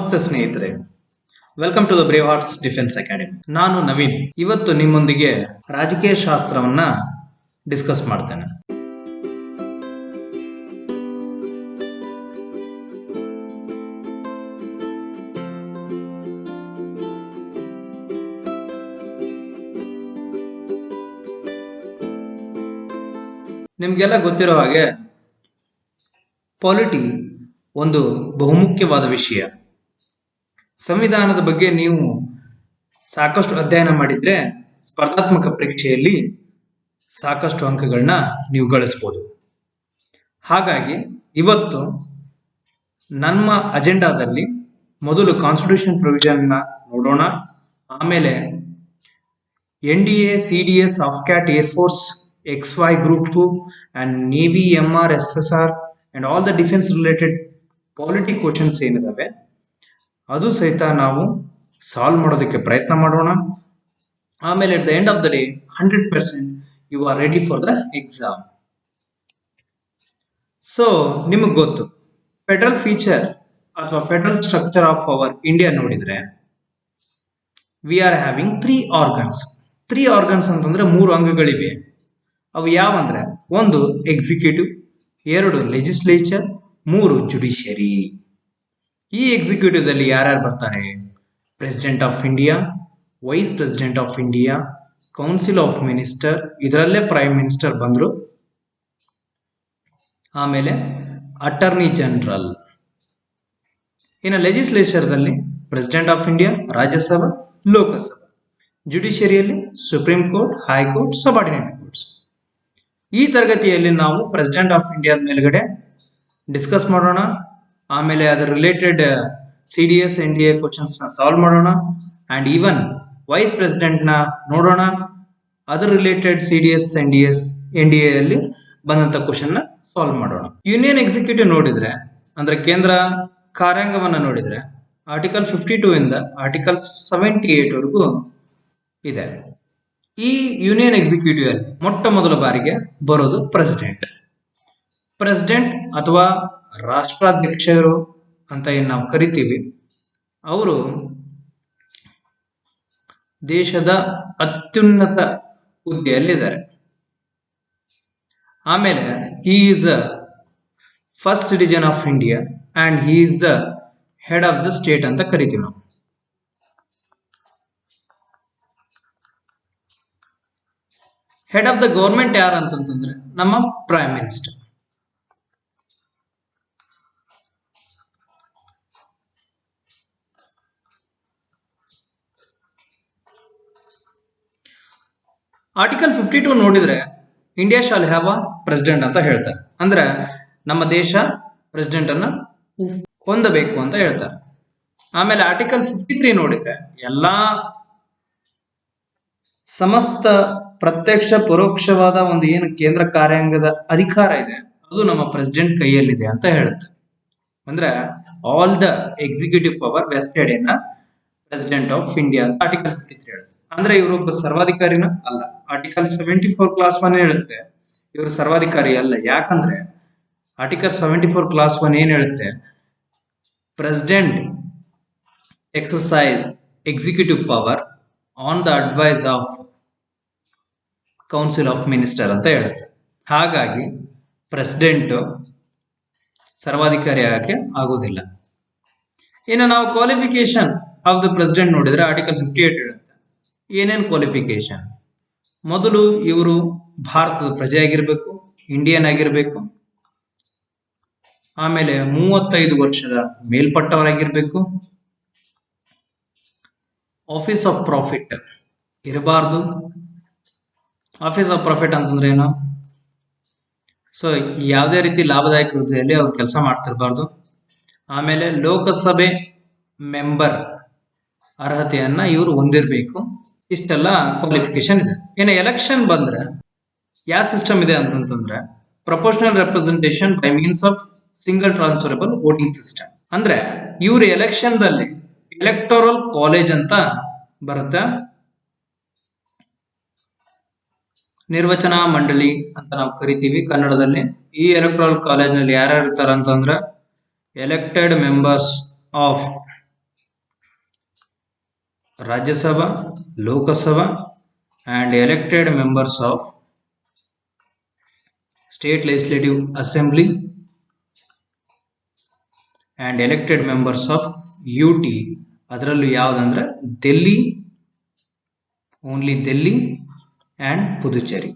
ನಮಸ್ತೆ ಸ್ನೇಹಿತರೆ, welcome to the brave hearts defence academy. ನಾನು ನವೀನ್. ಇವತ್ತು ನಿಮ್ಮೊಂದಿಗೆ ರಾಜಕೀಯ ಶಾಸ್ತ್ರವನ್ನ ಡಿಸ್ಕಸ್ ಮಾಡ್ತೇನೆ. ನಿಮ್ಗೆಲ್ಲ ಗೊತ್ತಿರೋ ಹಾಗೆ ಪಾಲಿಟಿ ಒಂದು ಬಹುಮುಖ್ಯವಾದ ವಿಷಯ. ಸಂವಿಧಾನದ ಬಗ್ಗೆ ನೀವು ಸಾಕಷ್ಟು ಅಧ್ಯಯನ ಮಾಡಿದ್ರೆ ಸ್ಪರ್ಧಾತ್ಮಕ ಪರೀಕ್ಷೆಯಲ್ಲಿ ಸಾಕಷ್ಟು ಅಂಕಗಳನ್ನ ನೀವು ಗಳಿಸ್ಬೋದು. ಹಾಗಾಗಿ ಇವತ್ತು ನಮ್ಮ ಅಜೆಂಡಾದಲ್ಲಿ ಮೊದಲು ಕಾನ್ಸ್ಟಿಟ್ಯೂಷನ್ ಪ್ರೊವಿಷನ್ನ ನೋಡೋಣ. ಆಮೇಲೆ NDA, CDS, AFCAT, Air Force, XY Group 2 and Navy, MR, SSR and all the defense related polity questions ಏನಿದಾವೆ ಅದು ಸಹಿತ ನಾವು ಸಾಲ್ವ್ ಮಾಡೋದಕ್ಕೆ ಪ್ರಯತ್ನ ಮಾಡೋಣ. ಆಮೇಲೆ at the end of the day 100% you are ready for the exam. So ನಿಮಗೆ ಗೊತ್ತು, ಫೆಡರಲ್ ಫೀಚರ್ ಅಥವಾ federal structure of our India ನೋಡಿದ್ರೆ we are having three organs ಅಂತಂದ್ರೆ 3 ಅಂಗಗಳಿವೆ. ಅವು ಯಾವಂದ್ರೆ 1 ಎಕ್ಸಿಕ್ಯೂಟಿವ್, 2 ಲೆಜಿಸ್ಲೇಚರ್, 3 ಜುಡಿಷಿಯರಿ. ಈ ಎಕ್ಸಿಕ್ಯೂಟಿವ್ದಲ್ಲಿ ಯಾರ್ಯಾರು ಬರ್ತಾರೆ? President of India, vice president of India, council of minister, ಇದರಲ್ಲೇ ಪ್ರೈಮ್ ಮಿನಿಸ್ಟರ್ ಬಂದ್ರು. ಆಮೇಲೆ ಅಟಾರ್ನಿ ಜನರಲ್. ಇನ್ನು ಲೆಜಿಸ್ಲೇಚರ್ದಲ್ಲಿ president of India, Rajya Sabha, Lok Sabha. ಜುಡಿಷಿಯರಿಯಲ್ಲಿ supreme court, high court, subordinate courts. ಈ ತರಗತಿಯಲ್ಲಿ ನಾವು ಪ್ರೆಸಿಡೆಂಟ್ ಆಫ್ ಇಂಡಿಯಾದ ಮೇಲ್ಗಡೆ ಡಿಸ್ಕಸ್ ಮಾಡೋಣ. ಆಮೇಲೆ ಅದರ ರಿಲೇಟೆಡ್ CDS, NDA ಕ್ವಶನ್ಸ್ ನ ಸಾಲ್ವ್ ಮಾಡೋಣ. ಅಂಡ್ ಈವನ್ ವೈಸ್ ಪ್ರೆಸಿಡೆಂಟ್ ನ ನೋಡೋಣ. ಅದರ ರಿಲೇಟೆಡ್ CDS, NDA ಅಲ್ಲಿ ಬಂದಂತ ಕ್ವಶನ್ ನ ಸಾಲ್ವ್ ಮಾಡೋಣ. ಯೂನಿಯನ್ ಎಕ್ಸಿಕ್ಯೂಟಿವ್ ನೋಡಿದ್ರೆ ಅಂದ್ರೆ ಕೇಂದ್ರ ಕಾರ್ಯಾಂಗವನ್ನ ನೋಡಿದ್ರೆ ಆರ್ಟಿಕಲ್ 52 ಇಂದ ಆರ್ಟಿಕಲ್ 78 ವರೆಗೂ ಇದೆ. ಈ ಯೂನಿಯನ್ ಎಕ್ಸಿಕ್ಯೂಟಿವ್ ಅಲ್ಲಿ ಮೊಟ್ಟ ಮೊದಲ ಬಾರಿಗೆ ಬರೋದು ಪ್ರೆಸಿಡೆಂಟ್ ಅಥವಾ ರಾಷ್ಟ್ರಾಧ್ಯಕ್ಷರು ಅಂತ ಏನ್ ನಾವು ಕರಿತೀವಿ. ಅವರು ದೇಶದ ಅತ್ಯುನ್ನತ ಹುದ್ದೆಯಲ್ಲಿದ್ದಾರೆ. ಆಮೇಲೆ he is first citizen of India and he is the head of the state ಅಂತ ಕರಿತೀವಿ ನಾವು. ಹೆಡ್ ಆಫ್ ದ ಗವರ್ಮೆಂಟ್ ಯಾರು ಅಂತಂತಂದ್ರೆ ನಮ್ಮ ಪ್ರೈಮ್ ಮಿನಿಸ್ಟರ್. ಆರ್ಟಿಕಲ್ 52 ನೋಡಿದ್ರೆ India shall have a president ಅಂತ ಹೇಳ್ತಾರೆ. ಅಂದ್ರೆ ನಮ್ಮ ದೇಶ ಪ್ರೆಸಿಡೆಂಟ್ ಅನ್ನ ಹೊಂದಬೇಕು ಅಂತ ಹೇಳ್ತಾರೆ. ಆಮೇಲೆ ಆರ್ಟಿಕಲ್ 53 ನೋಡಿದ್ರೆ ಎಲ್ಲಾ ಸಮಸ್ತ ಪ್ರತ್ಯಕ್ಷ ಪರೋಕ್ಷವಾದ ಒಂದು ಏನು ಕೇಂದ್ರ ಕಾರ್ಯಾಂಗದ ಅಧಿಕಾರ ಇದೆ ಅದು ನಮ್ಮ ಪ್ರೆಸಿಡೆಂಟ್ ಕೈಯಲ್ಲಿದೆ ಅಂತ ಹೇಳುತ್ತೆ. ಅಂದ್ರೆ all the executive power vested in president of India ಅಂತ ಆರ್ಟಿಕಲ್ 53 ಹೇಳುತ್ತೆ. ಅಂದ್ರೆ ಇವರೊಬ್ಬ ಸರ್ವಾಧಿಕಾರಿನ ಅಲ್ಲ. ಆರ್ಟಿಕಲ್ 74 ಕ್ಲಾಸ್ 1 ಹೇಳುತ್ತೆ ಇವರು ಸರ್ವಾಧಿಕಾರಿ ಅಲ್ಲ. ಯಾಕಂದ್ರೆ ಆರ್ಟಿಕಲ್ 74 ಕ್ಲಾಸ್ 1 ಏನ್ ಹೇಳುತ್ತೆ? President exercise executive power on the advice of council of minister ಅಂತ ಹೇಳುತ್ತೆ. ಹಾಗಾಗಿ ಪ್ರೆಸಿಡೆಂಟ್ ಸರ್ವಾಧಿಕಾರಿ ಆಗಕ್ಕೆ ಆಗೋದಿಲ್ಲ. ಇನ್ನು ನಾವು ಕ್ವಾಲಿಫಿಕೇಶನ್ ಆಫ್ ದ ಪ್ರೆಸಿಡೆಂಟ್ ನೋಡಿದ್ರೆ ಆರ್ಟಿಕಲ್ 58 ಹೇಳುತ್ತೆ. ಏನೇನು ಕ್ವಾಲಿಫಿಕೇಶನ್? ಮೊದಲು ಇವರು ಭಾರತದ ಪ್ರಜೆ ಆಗಿರ್ಬೇಕು, ಇಂಡಿಯನ್ ಆಗಿರ್ಬೇಕು. ಆಮೇಲೆ 35 ವರ್ಷದ ಮೇಲ್ಪಟ್ಟವರಾಗಿರ್ಬೇಕು. ಆಫೀಸ್ ಆಫ್ ಪ್ರಾಫಿಟ್ ಇರಬಾರ್ದು. ಆಫೀಸ್ ಆಫ್ ಪ್ರಾಫಿಟ್ ಅಂತಂದ್ರೆ ಏನು? ಸೊ ಯಾವುದೇ ರೀತಿ ಲಾಭದಾಯಕ ಹುದ್ದೆಯಲ್ಲಿ ಅವ್ರು ಕೆಲಸ ಮಾಡ್ತಿರ್ಬಾರ್ದು. ಆಮೇಲೆ ಲೋಕಸಭೆ ಮೆಂಬರ್ ಅರ್ಹತೆಯನ್ನ ಇವರು ಹೊಂದಿರಬೇಕು. ಇಷ್ಟೆಲ್ಲ ಕ್ವಾಲಿಫಿಕೇಶನ್ ಇದೆ. ಇನ್ನು ಎಲೆಕ್ಷನ್ ಬಂದ್ರೆ ಯಾವ ಸಿಸ್ಟಮ್ ಇದೆ ಅಂತಂತಂದ್ರೆ proportional representation by means of single transferable voting system. ಅಂದ್ರೆ ಇವ್ರ ಎಲೆಕ್ಷನ್ ದಲ್ಲಿ ಎಲೆಕ್ಟೋರಲ್ ಕಾಲೇಜ್ ಅಂತ ಬರುತ್ತೆ. ನಿರ್ವಚನಾ ಮಂಡಳಿ ಅಂತ ನಾವು ಕರಿತೀವಿ ಕನ್ನಡದಲ್ಲಿ. ಈ ಎಲೆಕ್ಟೋರಲ್ ಕಾಲೇಜ್ ನಲ್ಲಿ ಯಾರ್ಯಾರು ಇರ್ತಾರ ಅಂತಂದ್ರೆ elected members of Rajya Sabha, Lok Sabha, and elected members of State Legislative Assembly and elected members of UT. ಅದರಲ್ಲೂ ಯಾವುದಂದ್ರೆ Delhi, only Delhi and Puducherry.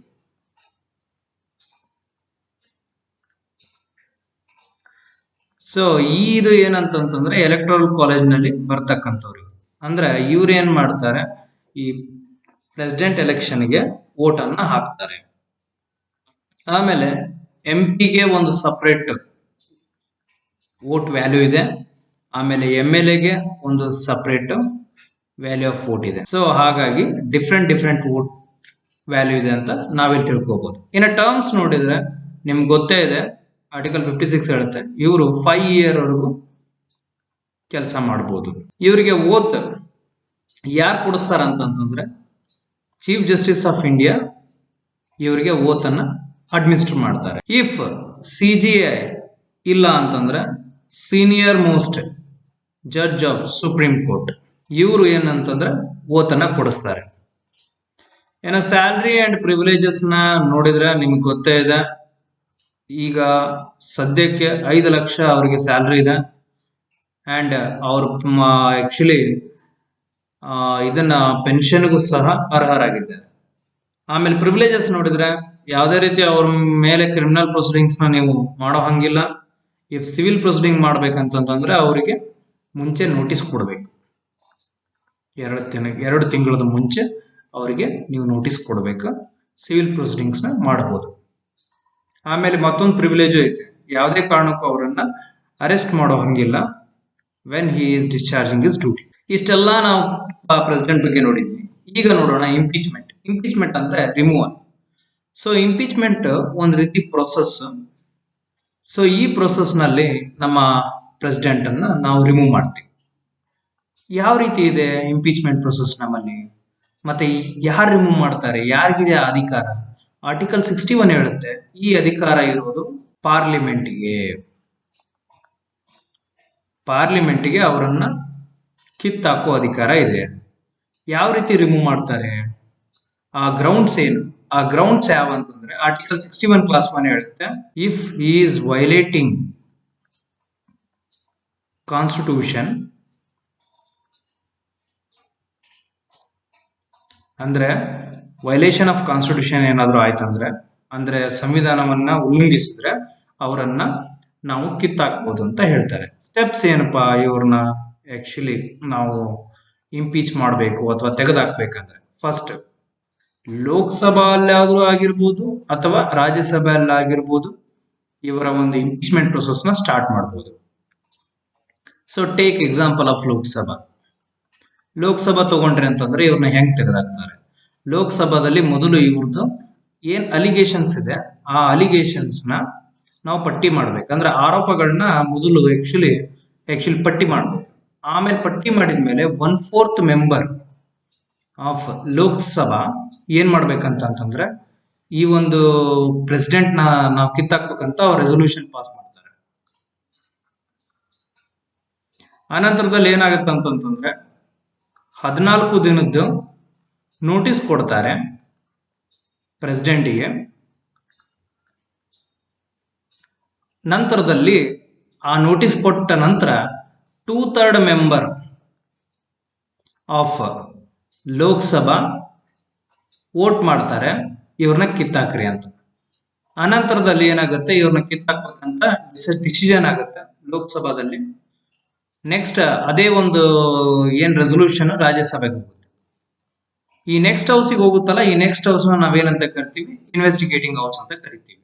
So ಇದು ಏನಂತಂತಂದ್ರೆ ಎಲೆಕ್ಟ್ರಲ್ ಕಾಲೇಜ್ನಲ್ಲಿ ಬರ್ತಕ್ಕಂಥವ್ರು. ಅಂದ್ರೆ ಇವ್ರು ಏನ್ ಮಾಡ್ತಾರೆ, ಈ ಪ್ರೆಸಿಡೆಂಟ್ ಎಲೆಕ್ಷನ್ಗೆ ವೋಟನ್ನು ಹಾಕ್ತಾರೆ. ಆಮೇಲೆ MP ಗೆ ಒಂದು ಸಪ್ರೇಟ್ ವೋಟ್ ವ್ಯಾಲ್ಯೂ ಇದೆ. ಆಮೇಲೆ MLAಗೆ ಒಂದು ಸಪ್ರೇಟ್ ವ್ಯಾಲ್ಯೂ ಆಫ್ ವೋಟ್ ಇದೆ. ಸೊ ಹಾಗಾಗಿ ಡಿಫ್ರೆಂಟ್ ವೋಟ್ ವ್ಯಾಲ್ಯೂ ಇದೆ ಅಂತ ನಾವಿಲ್ಲಿ ತಿಳ್ಕೊಬಹುದು. ಇನ್ನು ಟರ್ಮ್ಸ್ ನೋಡಿದ್ರೆ ನಿಮ್ಗೆ ಗೊತ್ತೇ ಇದೆ, ಆರ್ಟಿಕಲ್ 56 ಹೇಳುತ್ತೆ ಇವರು 5 year ವರೆಗೂ ಕೆಲಸ ಮಾಡ್ಬೋದು. ಇವರಿಗೆ ಓತ್ ಯಾರು ಕೊಡಿಸ್ತಾರ ಅಂತಂದ್ರೆ ಚೀಫ್ ಜಸ್ಟಿಸ್ ಆಫ್ ಇಂಡಿಯಾ ಇವರಿಗೆ ಓತ್ ಅನ್ನ ಅಡ್ಮಿನಿಸ್ಟರ್ ಮಾಡ್ತಾರೆ. ಇಫ್ CJI ಇಲ್ಲ ಅಂತಂದ್ರೆ senior most judge of supreme court ಇವರು ಏನಂತಂದ್ರೆ ಓತ್ ಅನ್ನ ಕೊಡಿಸ್ತಾರೆ. ಏನ ಸ್ಯಾಲ್ರಿ ಅಂಡ್ ಪ್ರಿವಿಲೇಜಸ್ ನ ನೋಡಿದ್ರೆ ನಿಮ್ಗೆ ಗೊತ್ತೇ ಇದೆ, ಈಗ ಸದ್ಯಕ್ಕೆ 5 ಲಕ್ಷ ಅವರಿಗೆ ಸ್ಯಾಲ್ರಿ ಇದೆ. ಅಂಡ್ ಅವರು ಆಕ್ಚುಲಿ ಇದನ್ನ ಪೆನ್ಷನ್ಗೂ ಸಹ ಅರ್ಹರಾಗಿದ್ದಾರೆ. ಆಮೇಲೆ ಪ್ರಿವಿಲೇಜಸ್ ನೋಡಿದ್ರೆ ಯಾವುದೇ ರೀತಿ ಅವ್ರ ಮೇಲೆ ಕ್ರಿಮಿನಲ್ ಪ್ರೊಸೀಡಿಂಗ್ಸ್ ನ ನೀವು ಮಾಡೋ ಹಂಗಿಲ್ಲ. ಇಫ್ ಸಿವಿಲ್ ಪ್ರೊಸೀಡಿಂಗ್ ಮಾಡ್ಬೇಕಂತಂದ್ರೆ ಅವರಿಗೆ ಮುಂಚೆ ನೋಟಿಸ್ ಕೊಡಬೇಕು. 2 ತಿಂಗಳದ ಮುಂಚೆ ಅವರಿಗೆ ನೀವು ನೋಟಿಸ್ ಕೊಡಬೇಕು, ಸಿವಿಲ್ ಪ್ರೊಸೀಡಿಂಗ್ಸ್ ನ ಮಾಡಬಹುದು. ಆಮೇಲೆ ಮತ್ತೊಂದು ಪ್ರಿವಿಲೇಜು ಐತೆ, ಯಾವುದೇ ಕಾರಣಕ್ಕೂ ಅವರನ್ನ ಅರೆಸ್ಟ್ ಮಾಡೋ ಹಂಗಿಲ್ಲ when he is discharging his duty. ಇಷ್ಟೆಲ್ಲ ನಾವು ಪ್ರೆಸಿಡೆಂಟ್ ಬಗ್ಗೆ ನೋಡಿದ್ವಿ. ಈಗ ನೋಡೋಣ ಇಂಪೀಚ್ಮೆಂಟ್. ಇಂಪೀಚ್ಮೆಂಟ್ ಅಂದ್ರೆ ರಿಮೂವಲ್. ಸೊ ಇಂಪೀಚ್ಮೆಂಟ್ ಒಂದು ರೀತಿ ಪ್ರೊಸೆಸ್. ಸೊ ಈ ಪ್ರೊಸೆಸ್ ನಲ್ಲಿ ನಮ್ಮ ಪ್ರೆಸಿಡೆಂಟ್ ಅನ್ನ ನಾವು ರಿಮೂವ್ ಮಾಡ್ತೀವಿ. ಯಾವ ರೀತಿ ಇದೆ ಇಂಪೀಚ್ಮೆಂಟ್ ಪ್ರೊಸೆಸ್ ನಮ್ಮಲ್ಲಿ, ಮತ್ತೆ ಯಾರು ರಿಮೂವ್ ಮಾಡ್ತಾರೆ, ಯಾರಿಗಿದೆ ಅಧಿಕಾರ? ಆರ್ಟಿಕಲ್ 61 ಹೇಳುತ್ತೆ ಈ ಅಧಿಕಾರ ಇರೋದು ಪಾರ್ಲಿಮೆಂಟ್ಗೆ ಅವರನ್ನ ಕಿತ್ತಾಕೋ ಅಧಿಕಾರ ಇದೆ. ಯಾವ ರೀತಿ ರಿಮೂವ್ ಮಾಡ್ತಾರೆ, ಆ ಗ್ರೌಂಡ್ಸ್ ಏನು, ಆ ಗ್ರೌಂಡ್ಸ್ ಯಾವ ಅಂತಂದ್ರೆ ಆರ್ಟಿಕಲ್ 61 ಕ್ಲಾಸ್ 1 ಹೇಳುತ್ತೆ, if he is violating constitution ಅಂದ್ರೆ ವೈಲೇಷನ್ ಆಫ್ ಕಾನ್ಸ್ಟಿಟ್ಯೂಷನ್ ಏನಾದ್ರು ಆಯ್ತಂದ್ರೆ, ಅಂದ್ರೆ ಸಂವಿಧಾನವನ್ನ ಉಲ್ಲಂಘಿಸಿದ್ರೆ ಅವರನ್ನ ನಾವು ಕಿತ್ತಾಕ್ಬೋದು ಅಂತ ಹೇಳ್ತಾರೆ. ಸ್ಟೆಪ್ಸ್ ಏನಪ್ಪಾ, ಇವ್ರನ್ನ ಆಕ್ಚುಲಿ ನಾವು ಇಂಪೀಚ್ ಮಾಡಬೇಕು ಅಥವಾ ತೆಗೆದಾಕ್ಬೇಕಂದ್ರೆ, ಫಸ್ಟ್ ಲೋಕಸಭೆಯಲ್ಲಾದ್ರೂ ಆಗಿರ್ಬೋದು ಅಥವಾ ರಾಜ್ಯಸಭೆಯಲ್ಲಾಗಿರ್ಬೋದು ಇವರ ಒಂದು ಇಂಪೀಚ್ಮೆಂಟ್ ಪ್ರೊಸೆಸ್ ನ ಸ್ಟಾರ್ಟ್ ಮಾಡ್ಬೋದು. So take example of Lok Sabha ತಗೊಂಡ್ರೆ ಅಂತಂದ್ರೆ ಇವ್ರನ್ನ ಹೆಂಗ್ ತೆಗೆದಾಕ್ತಾರೆ. ಲೋಕಸಭಾದಲ್ಲಿ ಮೊದಲು ಇವ್ರದ್ದು ಏನ್ ಅಲಿಗೇಷನ್ಸ್ ಇದೆ ಆ ಅಲಿಗೇಷನ್ಸ್ ನ ನಾವು ಪಟ್ಟಿ ಮಾಡ್ಬೇಕು. ಅಂದ್ರೆ ಆರೋಪಗಳನ್ನ ಮೊದಲು ಆಕ್ಚುಲಿ ಪಟ್ಟಿ ಮಾಡ್ಬೇಕು. ಆಮೇಲೆ ಪಟ್ಟಿ ಮಾಡಿದ್ಮೇಲೆ 1/4 ಮೆಂಬರ್ ಆಫ್ ಲೋಕಸಭಾ ಏನ್ ಮಾಡ್ಬೇಕಂತಂದ್ರೆ ಈ ಒಂದು ಪ್ರೆಸಿಡೆಂಟ್ ನ ನಾವು ಕಿತ್ತಾಕ್ಬೇಕಂತ ಅವ್ರು ರೆಸೊಲ್ಯೂಷನ್ ಪಾಸ್ ಮಾಡ್ತಾರೆ. ಆನಂತರದಲ್ಲಿ ಏನಾಗತ್ತಂತಂದ್ರೆ 14 ದಿನದ್ದು ನೋಟಿಸ್ ಕೊಡ್ತಾರೆ ಪ್ರೆಸಿಡೆಂಟಿಗೆ. ನಂತರದಲ್ಲಿ ಆ ನೋಟಿಸ್ ಕೊಟ್ಟ ನಂತರ 2/3 ಮೆಂಬರ್ ಆಫ್ ಲೋಕಸಭಾ ವೋಟ್ ಮಾಡ್ತಾರೆ ಇವ್ರನ್ನ ಕಿತ್ತಾಕ್ರಿ ಅಂತ. ಅನಂತರದಲ್ಲಿ ಏನಾಗುತ್ತೆ, ಇವ್ರನ್ನ ಕಿತ್ತಾಕ್ಬೇಕಂತ ಡಿಸಿಷನ್ ಆಗುತ್ತೆ ಲೋಕಸಭಾದಲ್ಲಿ. ನೆಕ್ಸ್ಟ್ ಅದೇ ಒಂದು ಏನ್ ರೆಸೊಲ್ಯೂಷನ್ ರಾಜ್ಯಸಭೆಗೆ ಹೋಗುತ್ತೆ. ಈ ನೆಕ್ಸ್ಟ್ ಹೌಸಿಗೆ ಹೋಗುತ್ತಲ್ಲ, ಈ ನೆಕ್ಸ್ಟ್ ಹೌಸ್ ನಾವೇನಂತ ಕರಿತೀವಿ, ಇನ್ವೆಸ್ಟಿಗೇಟಿಂಗ್ ಹೌಸ್ ಅಂತ ಕರಿತೀವಿ.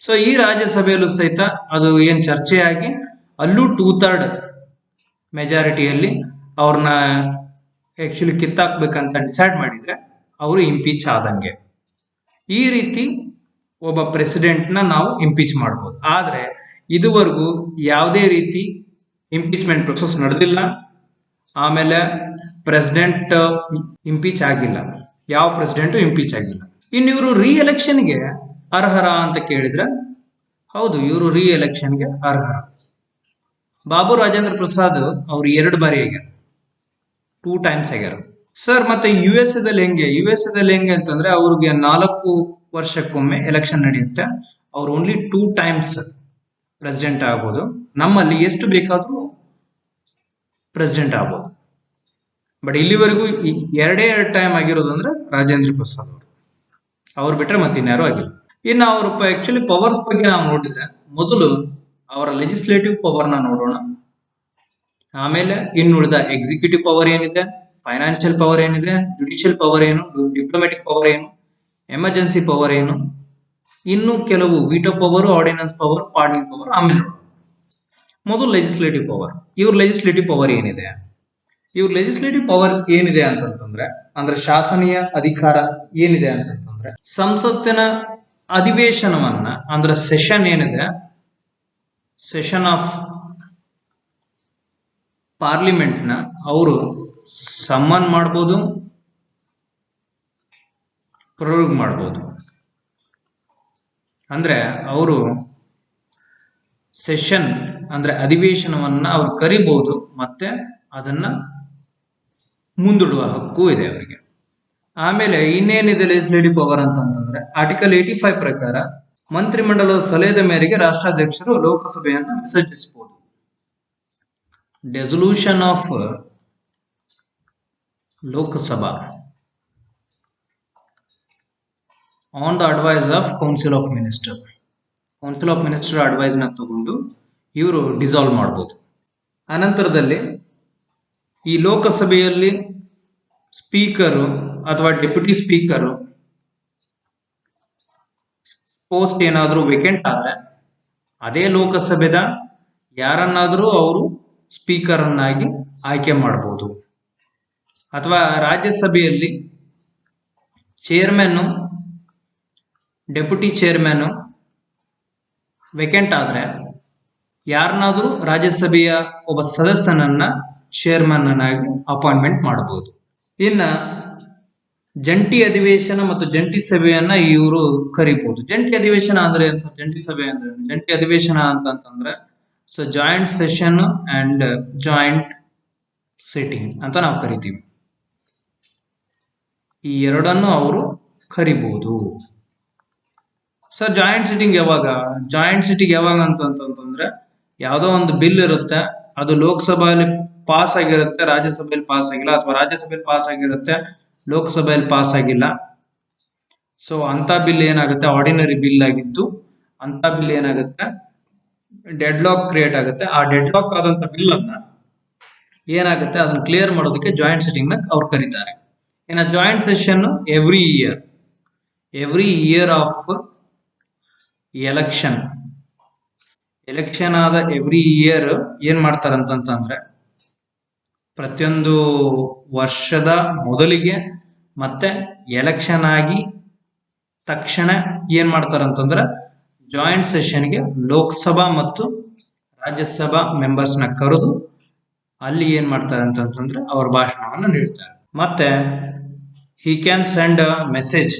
ಸೊ ಈ ರಾಜ್ಯಸಭೆಯಲ್ಲೂ ಸಹಿತ ಅದು ಏನ್ ಚರ್ಚೆಯಾಗಿ ಅಲ್ಲೂ 2/3 ಮೆಜಾರಿಟಿಯಲ್ಲಿ ಅವ್ರನ್ನ ಆಕ್ಚುಲಿ ಕಿತ್ತಾಕ್ಬೇಕಂತ ಡಿಸೈಡ್ ಮಾಡಿದ್ರೆ ಅವರು ಇಂಪೀಚ್ ಆದಂಗೆ. ಈ ರೀತಿ ಒಬ್ಬ ಪ್ರೆಸಿಡೆಂಟ್ ನ ನಾವು ಇಂಪೀಚ್ ಮಾಡ್ಬೋದು. ಆದ್ರೆ ಇದುವರೆಗೂ ಯಾವುದೇ ರೀತಿ ಇಂಪೀಚ್ಮೆಂಟ್ ಪ್ರೊಸೆಸ್ ನಡೆದಿಲ್ಲ. ಆಮೇಲೆ ಪ್ರೆಸಿಡೆಂಟ್ ಇಂಪೀಚ್ ಆಗಿಲ್ಲ, ಯಾವ ಪ್ರೆಸಿಡೆಂಟ್ ಇಂಪೀಚ್ ಆಗಿಲ್ಲ. ಇನ್ನು ಇವರು ರೀ ಎಲೆಕ್ಷನ್ಗೆ ಅರ್ಹರ ಅಂತ ಕೇಳಿದ್ರೆ ಹೌದು, ಇವರು ರೀ ಎಲೆಕ್ಷನ್ಗೆ ಅರ್ಹರ. ಬಾಬು ರಾಜೇಂದ್ರ ಪ್ರಸಾದ್ ಅವ್ರು 2 ಬಾರಿ ಆಗ್ಯಾರ, 2 ಟೈಮ್ಸ್ ಆಗ್ಯಾರ. ಸರ್ ಮತ್ತೆ ಯು ಎಸ್ ಎದಲ್ಲಿ ಹೆಂಗೆ ಅಂತಂದ್ರೆ ಅವ್ರಿಗೆ 4 ವರ್ಷಕ್ಕೊಮ್ಮೆ ಎಲೆಕ್ಷನ್ ನಡೆಯುತ್ತೆ. ಅವ್ರು ಓನ್ಲಿ 2 ಟೈಮ್ಸ್ ಪ್ರೆಸಿಡೆಂಟ್ ಆಗ್ಬೋದು. ನಮ್ಮಲ್ಲಿ ಎಷ್ಟು ಬೇಕಾದ್ರೂ ಪ್ರೆಸಿಡೆಂಟ್ ಆಗ್ಬೋದು. ಬಟ್ ಇಲ್ಲಿವರೆಗೂ 2 ಟೈಮ್ ಆಗಿರೋದು ಅಂದ್ರೆ ರಾಜೇಂದ್ರ ಪ್ರಸಾದ್ ಅವ್ರು ಬಿಟ್ರೆ ಮತ್ತೆ ಇನ್ಯಾರು ಆಗಿಲ್ಲ. ಇನ್ನು ಅವ್ರ ಆಕ್ಚುಲಿ ಪವರ್ಸ್ ಬಗ್ಗೆ ನಾವು ನೋಡಿದ್ರೆ ಮೊದಲು ಅವರ ಲೆಜಿಸ್ಲೇಟಿವ್ ಪವರ್ನ ನೋಡೋಣ. ಆಮೇಲೆ ಇನ್ನುಳಿದ ಎಕ್ಸಿಕ್ಯೂಟಿವ್ ಪವರ್ ಏನಿದೆ, ಫೈನಾನ್ಷಿಯಲ್ ಪವರ್ ಏನಿದೆ, ಜುಡಿಷಿಯಲ್ ಪವರ್ ಏನು, ಡಿಪ್ಲೊಮ್ಯಾಟಿಕ್ ಪವರ್ ಏನು, ಎಮರ್ಜೆನ್ಸಿ ಪವರ್ ಏನು, ಇನ್ನು ಕೆಲವು veto power, ordinance power, pardoning power ಆಮೇಲೆ ನೋಡೋಣ. ಮೊದಲು ಲೆಜಿಸ್ಲೇಟಿವ್ ಪವರ್. ಇವ್ರ ಲೆಜಿಸ್ಲೇಟಿವ್ ಪವರ್ ಏನಿದೆ? ಇವ್ರ ಲೆಜಿಸ್ಲೇಟಿವ್ ಪವರ್ ಏನಿದೆ ಅಂತಂತಂದ್ರೆ, ಅಂದ್ರೆ ಶಾಸನೀಯ ಅಧಿಕಾರ ಏನಿದೆ ಅಂತಂತಂದ್ರೆ, ಸಂಸತ್ತಿನ ಅಧಿವೇಶನವನ್ನ ಅಂದ್ರೆ ಸೆಷನ್ ಏನಿದೆ, ಸೆಷನ್ ಆಫ್ ಪಾರ್ಲಿಮೆಂಟ್ ನ ಅವರು ಸಮ್ಮನ್ ಮಾಡ್ಬೋದು, ಪ್ರೊರೋಗ್ ಮಾಡ್ಬೋದು. ಅಂದ್ರೆ ಅವರು ಸೆಷನ್ ಅಂದ್ರೆ ಅಧಿವೇಶನವನ್ನ ಅವ್ರು ಕರಿಬಹುದು, ಮತ್ತೆ ಅದನ್ನ ಮುಂದೂಡುವ ಹಕ್ಕು ಇದೆ ಅವರಿಗೆ. ಆಮೇಲೆ ಇನ್ನೇನಿದೆ ಲೆಜಿಸ್ಲೇಟಿವ್ ಪವರ್ ಅಂತಂತಂದ್ರೆ, ಆರ್ಟಿಕಲ್ 85 ಪ್ರಕಾರ ಮಂತ್ರಿಮಂಡಲದ ಸಲಹೆಯ ಮೇರೆಗೆ ರಾಷ್ಟ್ರಾಧ್ಯಕ್ಷರು ಲೋಕಸಭೆಯನ್ನು ವಿಸರ್ಜಿಸಬಹುದು. Dissolution of Lok Sabha on the advice of council of minister. Council of minister advice ನ ತಗೊಂಡು ಇವರು ಡಿಸಾಲ್ವ್ ಮಾಡಬಹುದು. ಅನಂತರದಲ್ಲಿ ಈ ಲೋಕಸಭೆಯಲ್ಲಿ ಸ್ಪೀಕರು ಅಥವಾ ಡೆಪ್ಯೂಟಿ ಸ್ಪೀಕರು ಪೋಸ್ಟ್ ಏನಾದರೂ ವೇಕೆಂಟ್ ಆದ್ರೆ ಅದೇ ಲೋಕಸಭೆದ ಯಾರನ್ನಾದರೂ ಅವರು ಸ್ಪೀಕರ್ ಅನ್ನಾಗಿ ಆಯ್ಕೆ ಮಾಡಬಹುದು. ಅಥವಾ ರಾಜ್ಯಸಭೆಯಲ್ಲಿ ಚೇರ್ಮನ್, ಡೆಪ್ಯೂಟಿ ಚೇರ್ಮನ್ ವೇಕೆಂಟ್ ಆದ್ರೆ ಯಾರನ್ನಾದ್ರೂ ರಾಜ್ಯಸಭೆಯ ಒಬ್ಬ ಸದಸ್ಯನನ್ನ ಚೇರ್ಮನ್ ಅನ್ನಾಗಿ ಅಪಾಯಿಂಟ್ಮೆಂಟ್ ಮಾಡಬಹುದು. ಇನ್ನ ಜಂಟಿ ಅಧಿವೇಶನ ಮತ್ತು ಜಂಟಿ ಸಭೆಯನ್ನ ಇವರು ಕರಿಬಹುದು. ಜಂಟಿ ಅಧಿವೇಶನ ಅಂದ್ರೆ ಏನ್ ಸರ್? ಜಂಟಿ ಸಭೆ ಅಂದ್ರೆ ಜಂಟಿ ಅಧಿವೇಶನ ಅಂತಂತಂದ್ರೆ so joint session and joint sitting ಅಂತ ನಾವು ಕರಿತೀವಿ. ಈ ಎರಡನ್ನು ಅವರು ಕರಿಬಹುದು. ಸರ್ ಜಾಯಿಂಟ್ ಸಿಟಿಂಗ್ ಯಾವಾಗ? ಜಾಯಿಂಟ್ ಸಿಟಿಂಗ್ ಯಾವಾಗ ಅಂತಂತಂದ್ರೆ ಯಾವುದೋ ಒಂದು ಬಿಲ್ ಇರುತ್ತೆ, ಅದು ಲೋಕಸಭೆಯಲ್ಲಿ ಪಾಸ್ ಆಗಿರುತ್ತೆ, ರಾಜ್ಯಸಭೆಯಲ್ಲಿ ಪಾಸ್ ಆಗಿಲ್ಲ, ಅಥವಾ ರಾಜ್ಯಸಭೆಯಲ್ಲಿ ಪಾಸ್ ಆಗಿರುತ್ತೆ, ಲೋಕಸಭೆಯಲ್ಲಿ ಪಾಸ್ ಆಗಿಲ್ಲ. ಸೊ ಅಂತ ಬಿಲ್ ಏನಾಗುತ್ತೆ? ಆರ್ಡಿನರಿ ಬಿಲ್ ಆಗಿದ್ದು ಅಂತ ಬಿಲ್ ಏನಾಗುತ್ತೆ? ಡೆಡ್ ಲಾಕ್ ಕ್ರಿಯೇಟ್ ಆಗುತ್ತೆ. ಆ ಡೆಡ್ ಲಾಕ್ ಆದಂತ ಬಿಲ್ ಅನ್ನ ಏನಾಗುತ್ತೆ ಅದನ್ನ ಕ್ಲಿಯರ್ ಮಾಡೋದಕ್ಕೆ ಜಾಯಿಂಟ್ ಸಿಟಿಂಗ್ ನ ಅವ್ರು ಕರೀತಾರೆ. ಇನ್ನು joint session every year of election ಆದ ಎವ್ರಿ ಇಯರ್ ಏನ್ ಮಾಡ್ತಾರಂತಂದ್ರೆ ಪ್ರತಿಯೊಂದು ವರ್ಷದ ಮೊದಲಿಗೆ ಮತ್ತೆ ಎಲೆಕ್ಷನ್ ಆಗಿ ತಕ್ಷಣ ಏನ್ ಮಾಡ್ತಾರಂತಂದ್ರೆ ಜಾಯಿಂಟ್ ಸೆಷನ್ಗೆ ಲೋಕಸಭಾ ಮತ್ತು ರಾಜ್ಯಸಭಾ ಮೆಂಬರ್ಸ್ ನ ಕರೆದು ಅಲ್ಲಿ ಏನ್ ಮಾಡ್ತಾರೆ ಅಂತಂದ್ರೆ ಅವ್ರ ಭಾಷಣವನ್ನು ನೀಡ್ತಾರೆ. ಮತ್ತೆ he can send a message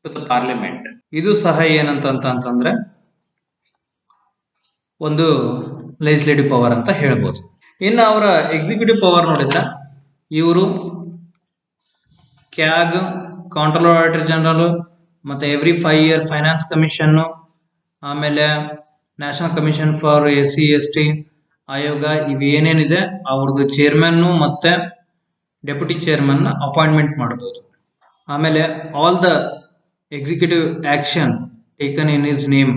to the parliament. ಇದು ಸಹ ಏನಂತಂದ್ರೆ ಒಂದು ಲೆಜಿಸ್ಲೇಟಿವ್ ಪವರ್ ಅಂತ ಹೇಳ್ಬೋದು. ಇನ್ನು ಅವರ ಎಕ್ಸಿಕ್ಯೂಟಿವ್ ಪವರ್ ನೋಡಿದ್ರೆ ಇವರು ಕ್ಯಾಗ್, ಕಾಂಟ್ರೋಲರ್ ಆಡಿಟರ್ ಜನರಲ್, ಮತ್ತೆ ಎವ್ರಿ 5 ಇಯರ್ ಫೈನಾನ್ಸ್ ಕಮಿಷನ್, ಆಮೇಲೆ national commission for SC ST ಆಯೋಗ, ಇವೇನೇನಿದೆ ಅವ್ರದ್ದು ಚೇರ್ಮನ್ ಮತ್ತೆ ಡೆಪ್ಯೂಟಿ ಚೇರ್ಮನ್ ಅಪಾಯಿಂಟ್ಮೆಂಟ್ ಮಾಡಬಹುದು. ಆಮೇಲೆ all the executive action taken in his name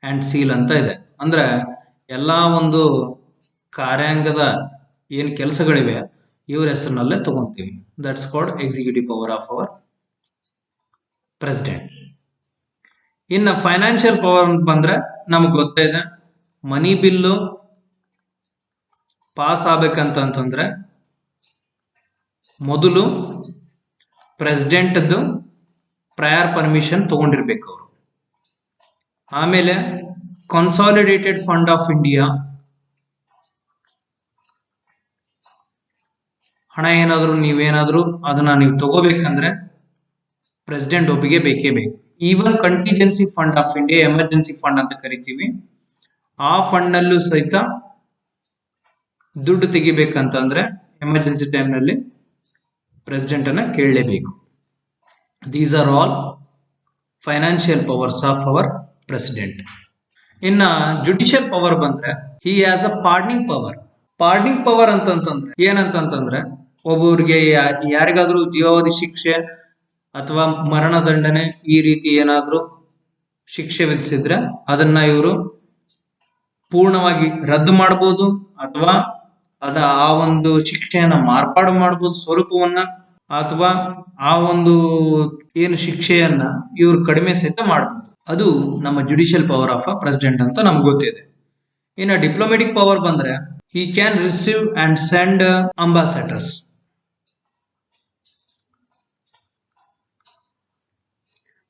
and seal ಅಂತ ಇದೆ. ಅಂದ್ರೆ ಎಲ್ಲಾ ಒಂದು ಕಾರ್ಯಾಂಗದ ಏನ್ ಕೆಲಸಗಳಿವೆ ಇವ್ರ ಹೆಸರಿನಲ್ಲೇ ತಗೊಂತೀವಿ. That's called executive power of our president. ಇನ್ನು ಫೈನಾನ್ಷಿಯಲ್ ಪವರ್ ಬಂದ್ರೆ ನಮ್ಗೆ ಗೊತ್ತೇ ಇದೆ, ಮನಿ ಬಿಲ್ಲು ಪಾಸ್ ಆಗ್ಬೇಕಂತಂದ್ರೆ ಮೊದಲು ಪ್ರೆಸಿಡೆಂಟ್ದು ಪ್ರಯರ್ ಪರ್ಮಿಷನ್ ತಗೊಂಡಿರ್ಬೇಕು ಅವರು. ಆಮೇಲೆ ಕನ್ಸಾಲಿಡೇಟೆಡ್ ಫಂಡ್ ಆಫ್ ಇಂಡಿಯಾ ಹಣ ಏನಾದ್ರು ನೀವೇನಾದ್ರೂ ಅದನ್ನ ನೀವು ತಗೋಬೇಕಂದ್ರೆ ಪ್ರೆಸಿಡೆಂಟ್ ಒಪ್ಪಿಗೆ ಬೇಕೇ ಬೇಕು. Even contingency fund of India, emergency fund ಅಂತ ಕರಿತೀವಿ, ಆ ಫಂಡ್ ನಲ್ಲೂ ಸಹಿತ ದುಡ್ಡು ತೆಗಿಬೇಕಂತಂದ್ರೆ ಎಮರ್ಜೆನ್ಸಿ ಟೈಮ್ನಲ್ಲಿ ಪ್ರೆಸಿಡೆಂಟ್ ಅನ್ನ ಕೇಳಲೇಬೇಕು. These are all financial powers of our president. ಇನ್ನ ಜುಡಿಷಿಯಲ್ ಪವರ್ ಬಂದ್ರೆ he has a pardoning power. Pardoning power ಅಂತಂತಂದ್ರೆ ಏನಂತಂತಂದ್ರೆ ಒಬ್ಬರಿಗೆ ಯಾರಿಗಾದ್ರೂ ಜೀವಾವಧಿ ಶಿಕ್ಷೆ ಅಥವಾ ಮರಣದಂಡನೆ ಈ ರೀತಿ ಏನಾದ್ರೂ ಶಿಕ್ಷೆ ವಿಧಿಸಿದ್ರೆ ಅದನ್ನ ಇವರು ಪೂರ್ಣವಾಗಿ ರದ್ದು ಮಾಡಬಹುದು ಅಥವಾ ಆ ಒಂದು ಶಿಕ್ಷೆಯನ್ನ ಮಾರ್ಪಾಡು ಮಾಡಬಹುದು ಸ್ವರೂಪವನ್ನ, ಅಥವಾ ಆ ಒಂದು ಏನು ಶಿಕ್ಷೆಯನ್ನ ಇವರು ಕಡಿಮೆ ಸಹಿತ ಮಾಡಬಹುದು. ಅದು ನಮ್ಮ judicial power of a president ಅಂತ ನಮ್ಗೆ ಗೊತ್ತಿದೆ. ಇನ್ನು ಡಿಪ್ಲೊಮ್ಯಾಟಿಕ್ ಪವರ್ ಬಂದ್ರೆ he can receive and send ambassadors.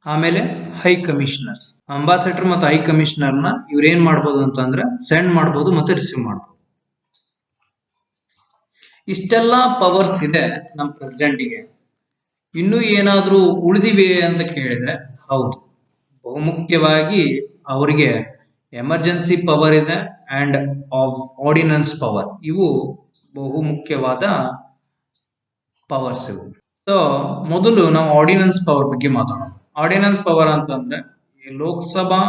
ಆಮೇಲೆ ಹೈ ಕಮಿಷನರ್ಸ್. ಅಂಬಾಸಡರ್ ಮತ್ತು ಹೈ ಕಮಿಷನರ್ನ ಇವ್ರು ಏನ್ ಮಾಡ್ಬೋದು ಅಂತಂದ್ರೆ ಸೆಂಡ್ ಮಾಡ್ಬೋದು ಮತ್ತೆ ರಿಸೀವ್ ಮಾಡ್ಬೋದು. ಇಷ್ಟೆಲ್ಲ ಪವರ್ಸ್ ಇದೆ ನಮ್ಮ ಪ್ರೆಸಿಡೆಂಟಿಗೆ. ಇನ್ನೂ ಏನಾದ್ರೂ ಉಳಿದಿವೆ ಅಂತ ಕೇಳಿದ್ರೆ ಹೌದು, ಬಹುಮುಖ್ಯವಾಗಿ ಅವರಿಗೆ ಎಮರ್ಜೆನ್ಸಿ ಪವರ್ ಇದೆ ಅಂಡ್ ಆರ್ಡಿನೆನ್ಸ್ ಪವರ್. ಇವು ಬಹುಮುಖ್ಯವಾದ ಪವರ್ಸ್ ಇವು. ಸೊ ಮೊದಲು ನಾವು ಆರ್ಡಿನೆನ್ಸ್ ಪವರ್ ಬಗ್ಗೆ ಮಾತಾಡೋಣ. ಆರ್ಡಿನೆನ್ಸ್ ಪವರ್ ಅಂತಂದ್ರೆ ಲೋಕಸಭಾ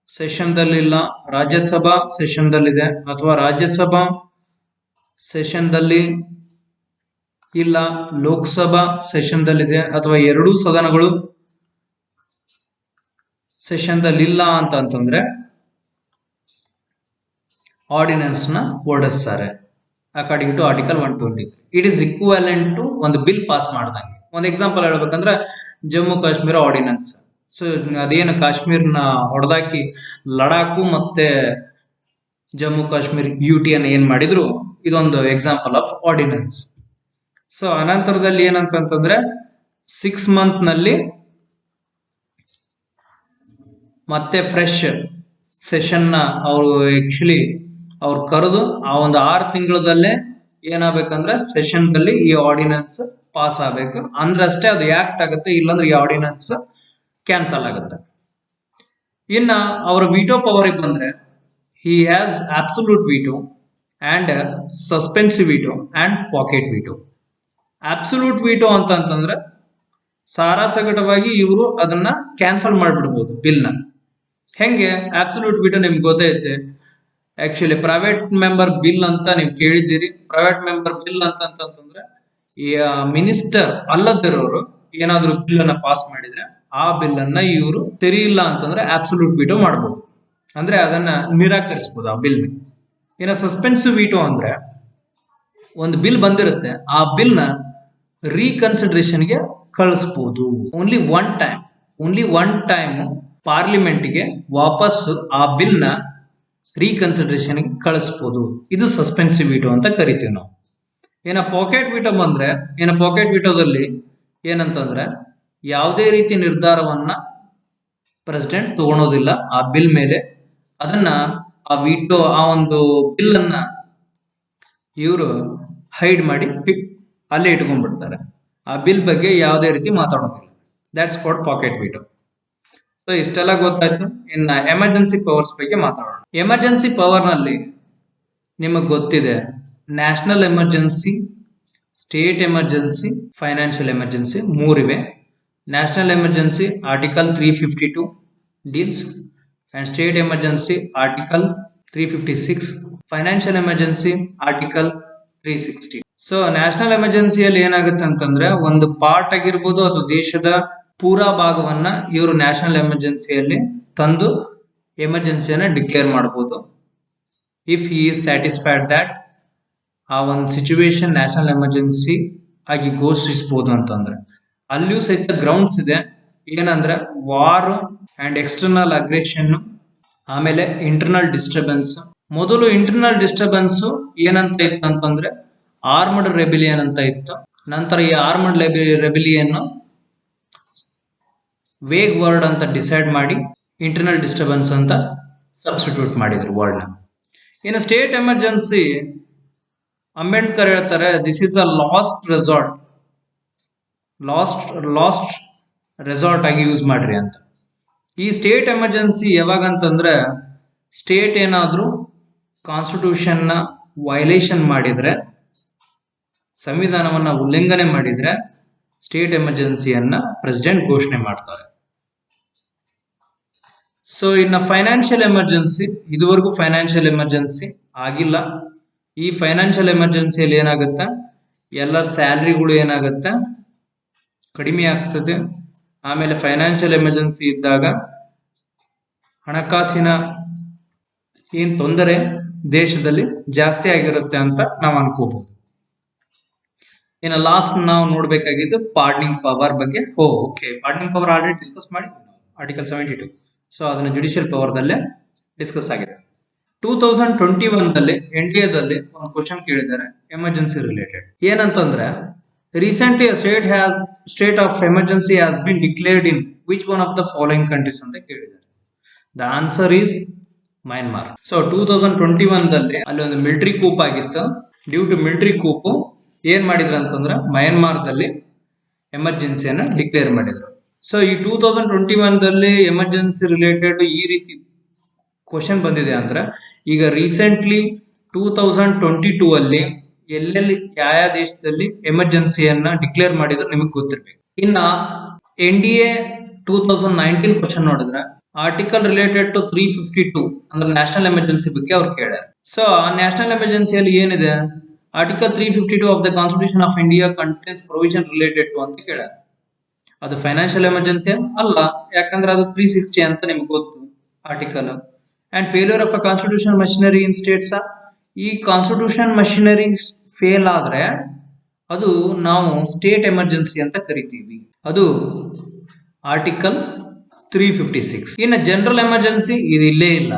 ಸೆಷನ್ದಲ್ಲಿಲ್ಲ, ರಾಜ್ಯಸಭಾ ಸೆಷನ್ದಲ್ಲಿದೆ, ಅಥವಾ ರಾಜ್ಯಸಭಾ ಸೆಷನ್ದಲ್ಲಿ ಇಲ್ಲ, ಲೋಕಸಭಾ ಸೆಷನ್ದಲ್ಲಿದೆ, ಅಥವಾ ಎರಡೂ ಸದನಗಳು ಸೆಷನ್ದಲ್ಲಿಲ್ಲ ಅಂತಂತಂದ್ರೆ ಆರ್ಡಿನೆನ್ಸ್ ನ ಹೊರಡಿಸ್ತಾರೆ according to article 123. It is equivalent to ಒಂದು ಬಿಲ್ ಪಾಸ್ ಮಾಡ್ದಂಗೆ. ಒಂದು ಎಕ್ಸಾಂಪಲ್ ಹೇಳ್ಬೇಕಂದ್ರೆ ಜಮ್ಮು ಕಾಶ್ಮೀರ ಆರ್ಡಿನೆನ್ಸ್. ಸೊ ಅದೇನು ಕಾಶ್ಮೀರ್ನ ಹೊಡೆದಾಕಿ ಲಡಾಖು ಮತ್ತೆ ಜಮ್ಮು ಕಾಶ್ಮೀರ್ UT ಅನ್ನ ಏನ್ ಮಾಡಿದ್ರು, ಇದೊಂದು ಎಕ್ಸಾಂಪಲ್ ಆಫ್ ಆರ್ಡಿನೆನ್ಸ್. ಸೊ ಅನಂತರದಲ್ಲಿ ಏನಂತಂದ್ರೆ 6 month ನಲ್ಲಿ ಮತ್ತೆ ಫ್ರೆಶ್ ಸೆಷನ್ ನ ಅವರು ಅವ್ರು ಕರೆದು ಆ ಒಂದು 6 ತಿಂಗಳದಲ್ಲೇ ಏನಾಗಬೇಕಂದ್ರೆ ಸೆಷನ್ ದಲ್ಲಿ ಈ ಆರ್ಡಿನೆನ್ಸ್ ಪಾಸ್ ಆಗ್ಬೇಕು. ಅಂದ್ರೆ ಅಷ್ಟೇ ಅದು ಆಕ್ಟ್ ಆಗುತ್ತೆ, ಇಲ್ಲಾಂದ್ರೆ ಈ ಆರ್ಡಿನೆನ್ಸ್ ಕ್ಯಾನ್ಸಲ್ ಆಗುತ್ತೆ. ಇನ್ನ ಅವರ ವಿಟೋ ಪವರ್ ಬಂದ್ರೆ he has absolute veto and suspensive veto and packet veto. Absolute veto ಅಂತಂದ್ರೆ ಸಾರಾಸಗಟವಾಗಿ ಇವರು ಅದನ್ನ ಕ್ಯಾನ್ಸಲ್ ಮಾಡ್ಬಿಡ್ಬೋದು ಬಿಲ್ನ. ಹೆಂಗೆ ಅಬ್ಸಲ್ಯೂಟ್ ವಿಟೋ ನಿಮ್ಗೆ ಗೊತ್ತೈತೆ. ಆಕ್ಚುಲಿ ಪ್ರೈವೇಟ್ ಮೆಂಬರ್ ಬಿಲ್ ಅಂತ ನೀವು ಕೇಳಿದ್ದೀರಿ. ಪ್ರೈವೇಟ್ ಮೆಂಬರ್ ಬಿಲ್ ಅಂತಂದ್ರೆ ಈ ಮಿನಿಸ್ಟರ್ ಅಲ್ಲದಿರೋರು ಏನಾದ್ರೂ ಬಿಲ್ ಅನ್ನ ಪಾಸ್ ಮಾಡಿದ್ರೆ ಆ ಬಿಲ್ ಅನ್ನ ಇವರು ತೆರೆಯಿಲ್ಲ ಅಂತಂದ್ರೆ ಅಬ್ಸಲ್ಯೂಟ್ ವಿಟೋ ಮಾಡ್ಬೋದು, ಅಂದ್ರೆ ಅದನ್ನ ನಿರಾಕರಿಸಬಹುದು ಆ ಬಿಲ್. ಇನ್ನು ಸಸ್ಪೆನ್ಸಿವ್ ವಿಟೋ ಅಂದ್ರೆ ಒಂದು ಬಿಲ್ ಬಂದಿರುತ್ತೆ, ಆ ಬಿಲ್ ನ ರೀಕನ್ಸಿಡರೇಷನ್ಗೆ ಕಳಿಸಬಹುದು. ಓನ್ಲಿ ಒನ್ ಟೈಮ್ ಪಾರ್ಲಿಮೆಂಟ್ಗೆ ವಾಪಸ್ ಆ ಬಿಲ್ ನ ರೀಕನ್ಸಿಡರೇಷನ್ ಕಳಿಸಬಹುದು. ಇದು ಸಸ್ಪೆನ್ಸಿವ್ ವಿಟೋ ಅಂತ ಕರಿತೀವಿ ನಾವು. ಏನ ಪಾಕೆಟ್ ವಿಟೋ ಬಂದ್ರೆ ಪಾಕೆಟ್ ವಿಟೋದಲ್ಲಿ ಏನಂತಂದ್ರೆ ಯಾವುದೇ ರೀತಿ ನಿರ್ಧಾರವನ್ನ ಪ್ರೆಸಿಡೆಂಟ್ ತಗೊಳೋದಿಲ್ಲ ಆ ಬಿಲ್ ಮೇಲೆ. ಅದನ್ನ ಆ ಒಂದು ಬಿಲ್ ಅನ್ನ ಇವರು ಹೈಡ್ ಮಾಡಿ ಅಲ್ಲೇ ಇಟ್ಕೊಂಡ್ಬಿಡ್ತಾರೆ. ಆ ಬಿಲ್ ಬಗ್ಗೆ ಯಾವುದೇ ರೀತಿ ಮಾತಾಡೋದಿಲ್ಲ. That's called pocket veto. So ಇಷ್ಟೆಲ್ಲ ಗೊತ್ತಾಯ್ತು. ಇನ್ನ ಎಮರ್ಜೆನ್ಸಿ ಪವರ್ಸ್ ಬಗ್ಗೆ ಮಾತಾಡೋಣ. ಎಮರ್ಜೆನ್ಸಿ ಪವರ್ ನಲ್ಲಿ ನಿಮಗೆ ಗೊತ್ತಿದೆ, national emergency, state emergency, financial emergency ಮೂರಿವೆ. National emergency article 352 deals and state emergency article 356, financial emergency article 360. So national ಎಮರ್ಜೆನ್ಸಿಯಲ್ಲಿ ಏನಾಗುತ್ತೆ ಅಂತಂದ್ರೆ ಒಂದು ಪಾರ್ಟ್ ಆಗಿರ್ಬೋದು ಅಥವಾ ದೇಶದ ಪೂರಾ ಭಾಗವನ್ನ ಇವರು ನ್ಯಾಷನಲ್ ಎಮರ್ಜೆನ್ಸಿಯಲ್ಲಿ ತಂದು ಎಮರ್ಜೆನ್ಸಿಯನ್ನ ಡಿಕ್ಲೇರ್ ಮಾಡಬಹುದು. If he is satisfied that ಆ ಒಂದು ಸಿಚುವೇಶನ್ ನ್ಯಾಷನಲ್ ಎಮರ್ಜೆನ್ಸಿ ಆಗಿ ಘೋಷಿಸಬಹುದು ಅಂತಂದ್ರೆ. ಅಲ್ಲಿಯೂ ಸಹಿತ ಗ್ರೌಂಡ್ಸ್ ಇದೆ. ಏನಂದ್ರೆ ವಾರ್ ಅಂಡ್ ಎಕ್ಸ್ಟರ್ನಲ್ ಅಗ್ರೆಷನ್, ಆಮೇಲೆ ಇಂಟರ್ನಲ್ ಡಿಸ್ಟರ್ಬೆನ್ಸ್. ಮೊದಲು ಇಂಟರ್ನಲ್ ಡಿಸ್ಟರ್ಬೆನ್ಸ್ ಏನಂತ ಇತ್ತು ಅಂತಂದ್ರೆ ಆರ್ಮಡ್ ರೆಬಿಲಿಯನ್ ಅಂತ ಇತ್ತು. ನಂತರ ಈ ಆರ್ಮಡ್ ರೆಬಿಲಿಯನ್ ವೇಗ್ ವರ್ಡ್ ಅಂತ ಡಿಸೈಡ್ ಮಾಡಿ ಇಂಟರ್ನಲ್ ಡಿಸ್ಟರ್ಬೆನ್ಸ್ ಅಂತ ಸಬ್ಸ್ಟಿಟ್ಯೂಟ್ ಮಾಡಿದ್ರು ವರ್ಡ್ ನ. ಇನ್ನು ಸ್ಟೇಟ್ ಎಮರ್ಜೆನ್ಸಿ ಅಂಬೇಡ್ಕರ್ ಹೇಳ್ತಾರೆ this is a last resort ಆಗಿ ಯೂಸ್ ಮಾಡ್ರಿ ಅಂತ. ಈ ಸ್ಟೇಟ್ ಎಮರ್ಜೆನ್ಸಿ ಯಾವಾಗ ಅಂತಂದ್ರೆ ಸ್ಟೇಟ್ ಏನಾದ್ರೂ ಕಾನ್ಸ್ಟಿಟ್ಯೂಷನ್ ನ ವೈಲೇಷನ್ ಮಾಡಿದ್ರೆ, ಸಂವಿಧಾನವನ್ನ ಉಲ್ಲಂಘನೆ ಮಾಡಿದ್ರೆ ಸ್ಟೇಟ್ ಎಮರ್ಜೆನ್ಸಿಯನ್ನ ಪ್ರೆಸಿಡೆಂಟ್ ಘೋಷಣೆ ಮಾಡ್ತಾರೆ. ಸೊ ಇನ್ನು ಫೈನಾನ್ಷಿಯಲ್ ಎಮರ್ಜೆನ್ಸಿ, ಇದುವರೆಗೂ ಫೈನಾನ್ಷಿಯಲ್ ಎಮರ್ಜೆನ್ಸಿ ಆಗಿಲ್ಲ. ಈ ಫೈನಾನ್ಷಿಯಲ್ ಎಮರ್ಜೆನ್ಸಿಯಲ್ಲಿ ಏನಾಗುತ್ತೆ, ಎಲ್ಲರ ಸ್ಯಾಲ್ರಿಗಳು ಏನಾಗುತ್ತೆ ಕಡಿಮೆ ಆಗ್ತದೆ. ಆಮೇಲೆ ಫೈನಾನ್ಷಿಯಲ್ ಎಮರ್ಜೆನ್ಸಿ ಇದ್ದಾಗ ಹಣಕಾಸಿನ ಏನ್ ತೊಂದರೆ ದೇಶದಲ್ಲಿ ಜಾಸ್ತಿ ಆಗಿರುತ್ತೆ ಅಂತ ನಾವು ಅನ್ಕೋಬಹುದು. ಇನ್ನು ಲಾಸ್ಟ್ ನಾವು ನೋಡ್ಬೇಕಾಗಿದ್ದು ಪಾರ್ಡನಿಂಗ್ ಪವರ್ ಬಗ್ಗೆ. Okay, pardoning power already discuss ಮಾಡಿ ಆರ್ಟಿಕಲ್ 72. ಸೊ ಅದನ್ನು ಜುಡಿಷಿಯಲ್ ಪವರ್ ದಲ್ಲೇ ಡಿಸ್ಕಸ್ ಆಗಿದೆ. 2021ದಲ್ಲಿ ಇಂಡಿಯಾದಲ್ಲಿ ಒಂದು ಕ್ವಶನ್ ಕೇಳಿದ್ದಾರೆ ಎಮರ್ಜೆನ್ಸಿ ರಿಲೇಟೆಡ್. ಏನಂತಂದ್ರೆ, recently state of emergency has been declared in which one of the following countries ಅಂತ ಕೇಳಿದ್ದಾರೆ. The answer is Myanmar. So 2021ದಲ್ಲಿ ಅಲ್ಲಿ ಒಂದು ಮಿಲಿಟರಿ ಕೂಪ್ ಆಗಿತ್ತು. ಡ್ಯೂ ಟು ಮಿಲಿಟರಿ ಕೂಪ್ ಏನ್ ಮಾಡಿದ್ರು ಅಂತಂದ್ರೆ ಮಯನ್ಮಾರ್ದಲ್ಲಿ ಎಮರ್ಜೆನ್ಸಿಯನ್ನ ಡಿಕ್ಲೇರ್ ಮಾಡಿದ್ರು. ಸೊ ಈ 2021ದಲ್ಲಿ ಎಮರ್ಜೆನ್ಸಿ ರಿಲೇಟೆಡ್ ಈ ರೀತಿ ಕ್ವಶನ್ ಬಂದಿದೆ ಅಂದ್ರೆ, ಈಗ ರೀಸೆಂಟ್ಲಿ 2022 ಅಲ್ಲಿ ಎಲ್ಲೆಲ್ಲಿ ಯಾವ ದೇಶದಲ್ಲಿ ಎಮರ್ಜೆನ್ಸಿಯನ್ನ ಡಿಕ್ಲೇರ್ ಮಾಡಿದ್ರು ನಿಮಗೆ ಗೊತ್ತಿರ್ಬೇಕು. ಇನ್ನ NDA 2019 ಕ್ವಶನ್ ನೋಡಿದ್ರೆ ಆರ್ಟಿಕಲ್ ರಿಲೇಟೆಡ್ ಟು 352 ಅಂದ್ರೆ ನ್ಯಾಷನಲ್ ಎಮರ್ಜೆನ್ಸಿ ಬಗ್ಗೆ ಅವ್ರು ಕೇಳ್ಯಾರ. ಸೊ ಆ ನ್ಯಾಷನಲ್ ಎಮರ್ಜೆನ್ಸಿಯಲ್ಲಿ ಏನಿದೆ, article 352 of the constitution of India contains provision related to ಅಂತ ಕೇಳ್ಯಾರ. ಅದು ಫೈನಾನ್ಷಿಯಲ್ ಎಮರ್ಜೆನ್ಸಿ ಅಲ್ಲ, ಯಾಕಂದ್ರೆ ಅದು 360 ಅಂತ ನಿಮ್ಗೆ ಗೊತ್ತು article. And failure of a constitution machinery in States, ಈ ಕಾನ್ಸ್ಟಿಟ್ಯೂಷನ್ ಮಷಿನರಿ ಫೇಲ್ ಆದ್ರೆ ಅದು ನಾವು ಸ್ಟೇಟ್ ಎಮರ್ಜೆನ್ಸಿ ಅಂತ ಕರಿತೀವಿ. ಅದು ಆರ್ಟಿಕಲ್ 356. ಇನ್ನು ಜನರಲ್ ಎಮರ್ಜೆನ್ಸಿ ಇದು ಇಲ್ಲೇ ಇಲ್ಲ.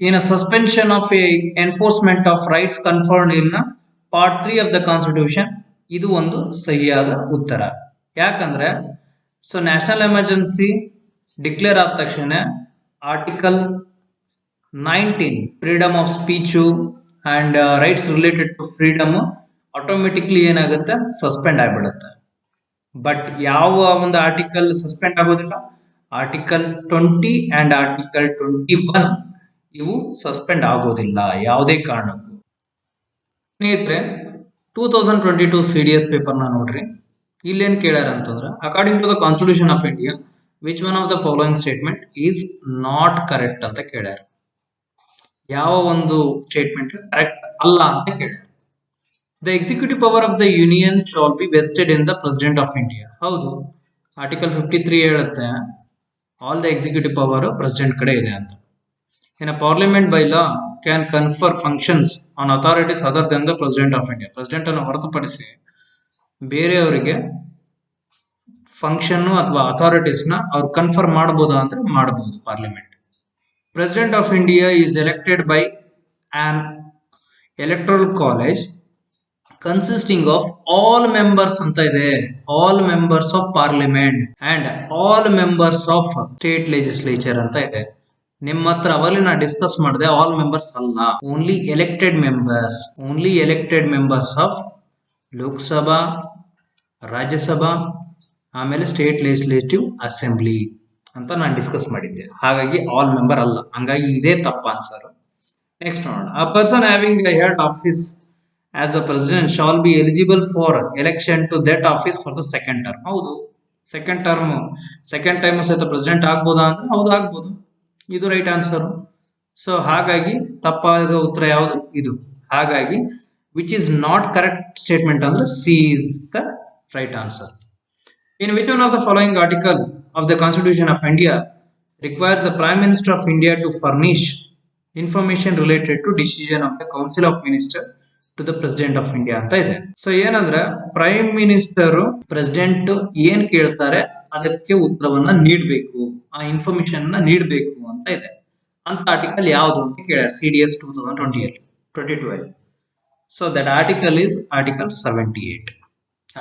ಇನ್ನು suspension of enforcement of rights conferred in part 3 of the constitution, ಇದು ಒಂದು ಸರಿಯಾದ ಉತ್ತರ. ಯಾಕಂದ್ರೆ ಸೊ ನ್ಯಾಷನಲ್ ಎಮರ್ಜೆನ್ಸಿ ಡಿಕ್ಲೇರ್ ಆದ ತಕ್ಷಣ article 19 freedom of speech and rights related to freedom automatically ಏನಾಗುತ್ತೆ, ಸಸ್ಪೆಂಡ್ ಆಗಿಬಿಡುತ್ತೆ. ಬಟ್ ಯಾವ ಒಂದು ಆರ್ಟಿಕಲ್ ಸಸ್ಪೆಂಡ್ ಆಗೋದಿಲ್ಲ, ಆರ್ಟಿಕಲ್ 20 ಅಂಡ್ ಆರ್ಟಿಕಲ್ 21 ಇವು ಸಸ್ಪೆಂಡ್ ಆಗೋದಿಲ್ಲ ಯಾವುದೇ ಕಾರಣಕ್ಕೂ. ಸ್ನೇಹಿತರೆ, 2022 CDS ಪೇಪರ್ನ ನೋಡ್ರಿ. ಇಲ್ಲೇನ್ ಕೇಳ್ಯಾರ ಅಂತಂದ್ರೆ, according to the constitution of India which one of the following statement is not correct ಅಂತ ಕೇಳ್ಯಾರ. ಯಾವ ಒಂದು ಸ್ಟೇಟ್ಮೆಂಟ್ ಕರೆಕ್ಟ್ ಅಲ್ಲ ಅಂತ ಕೇಳ್ಯಾರ. The executive power of the union shall be vested in the president of India. ಹೌದು, article 53 ಹೇಳುತ್ತೆ all the executive power president ಕಡೆ ಇದೆ ಅಂತ. In parliament by law can confer functions on authorities other than the president of India. President ಅನ್ನು ಹೊರತುಪಡಿಸಿ ಬೇರೆಯವರಿಗೆ function ಅಥವಾ ಅಥಾರಿಟೀಸ್ನ ಅವ್ರು ಕನ್ಫರ್ ಮಾಡಬಹುದಾ ಅಂದ್ರೆ ಮಾಡಬಹುದು parliament. President of India is elected by on electoral college consisting of all members ಅಂತ ಇದೆ, all members of parliament and all members of state legislature ಅಂತ ಇದೆ. ನಿಮ್ಮ ಹತ್ರ ಅವಾಗಲೇ ನಾ ಡಿಸ್ಕಸ್ ಮಾಡಿದೆ, ಆಲ್ ಮೆಂಬರ್ಸ್ ಅಲ್ಲ, only elected members of Lok Sabha, Rajya Sabha, ಆಮೇಲೆ ಸ್ಟೇಟ್ ಲೆಜಿಸ್ಲೇಟಿವ್ ಅಸೆಂಬ್ಲಿ ಅಂತ ನಾನು ಡಿಸ್ಕಸ್ ಮಾಡಿದ್ದೆ. ಹಾಗಾಗಿ ಆಲ್ ಮೆಂಬರ್ ಅಲ್ಲ, ಹಂಗಾಗಿ ಇದೇ ತಪ್ಪ ಆನ್ಸರ್. ನೆಕ್ಸ್ಟ್ ನೋಡೋಣ. A person having a head office as the president shall be eligible for election to that office for the second term. ಹೌದು, ಸೆಕೆಂಡ್ ಟೈಮ್ ಸಹಿತ ಪ್ರೆಸಿಡೆಂಟ್ ಆಗ್ಬೋದಾ ಅಂದ್ರೆ ಹೌದು, ಆಗ್ಬೋದು. ಇದು ರೈಟ್ ಆನ್ಸರ್. ಸೊ ಹಾಗಾಗಿ ತಪ್ಪಾದ ಉತ್ತರ ಯಾವುದು? ಇದು. ಹಾಗಾಗಿ which is not correct statement ಅಂದ್ರೆ C is the right answer. In which one of the following article of the Constitution of India requires the Prime Minister of India to furnish information related to decision of the Council of Ministers to the President of India ಅಂತ ಇದೆ. So ಏನಂದ್ರೆ prime minister president ಏನ್ ಕೇಳ್ತಾರೆ ಅದಕ್ಕೆ ಉತ್ತರವನ್ನ ನೀಡಬೇಕು, ಆ information ನೀಡಬೇಕು ಅಂತ ಇದೆ. ಅಂತ ಆರ್ಟಿಕಲ್ ಯಾವುದು ಅಂತ ಕೇಳ್ಯಾರ CDS 2022. So that article is Article 78.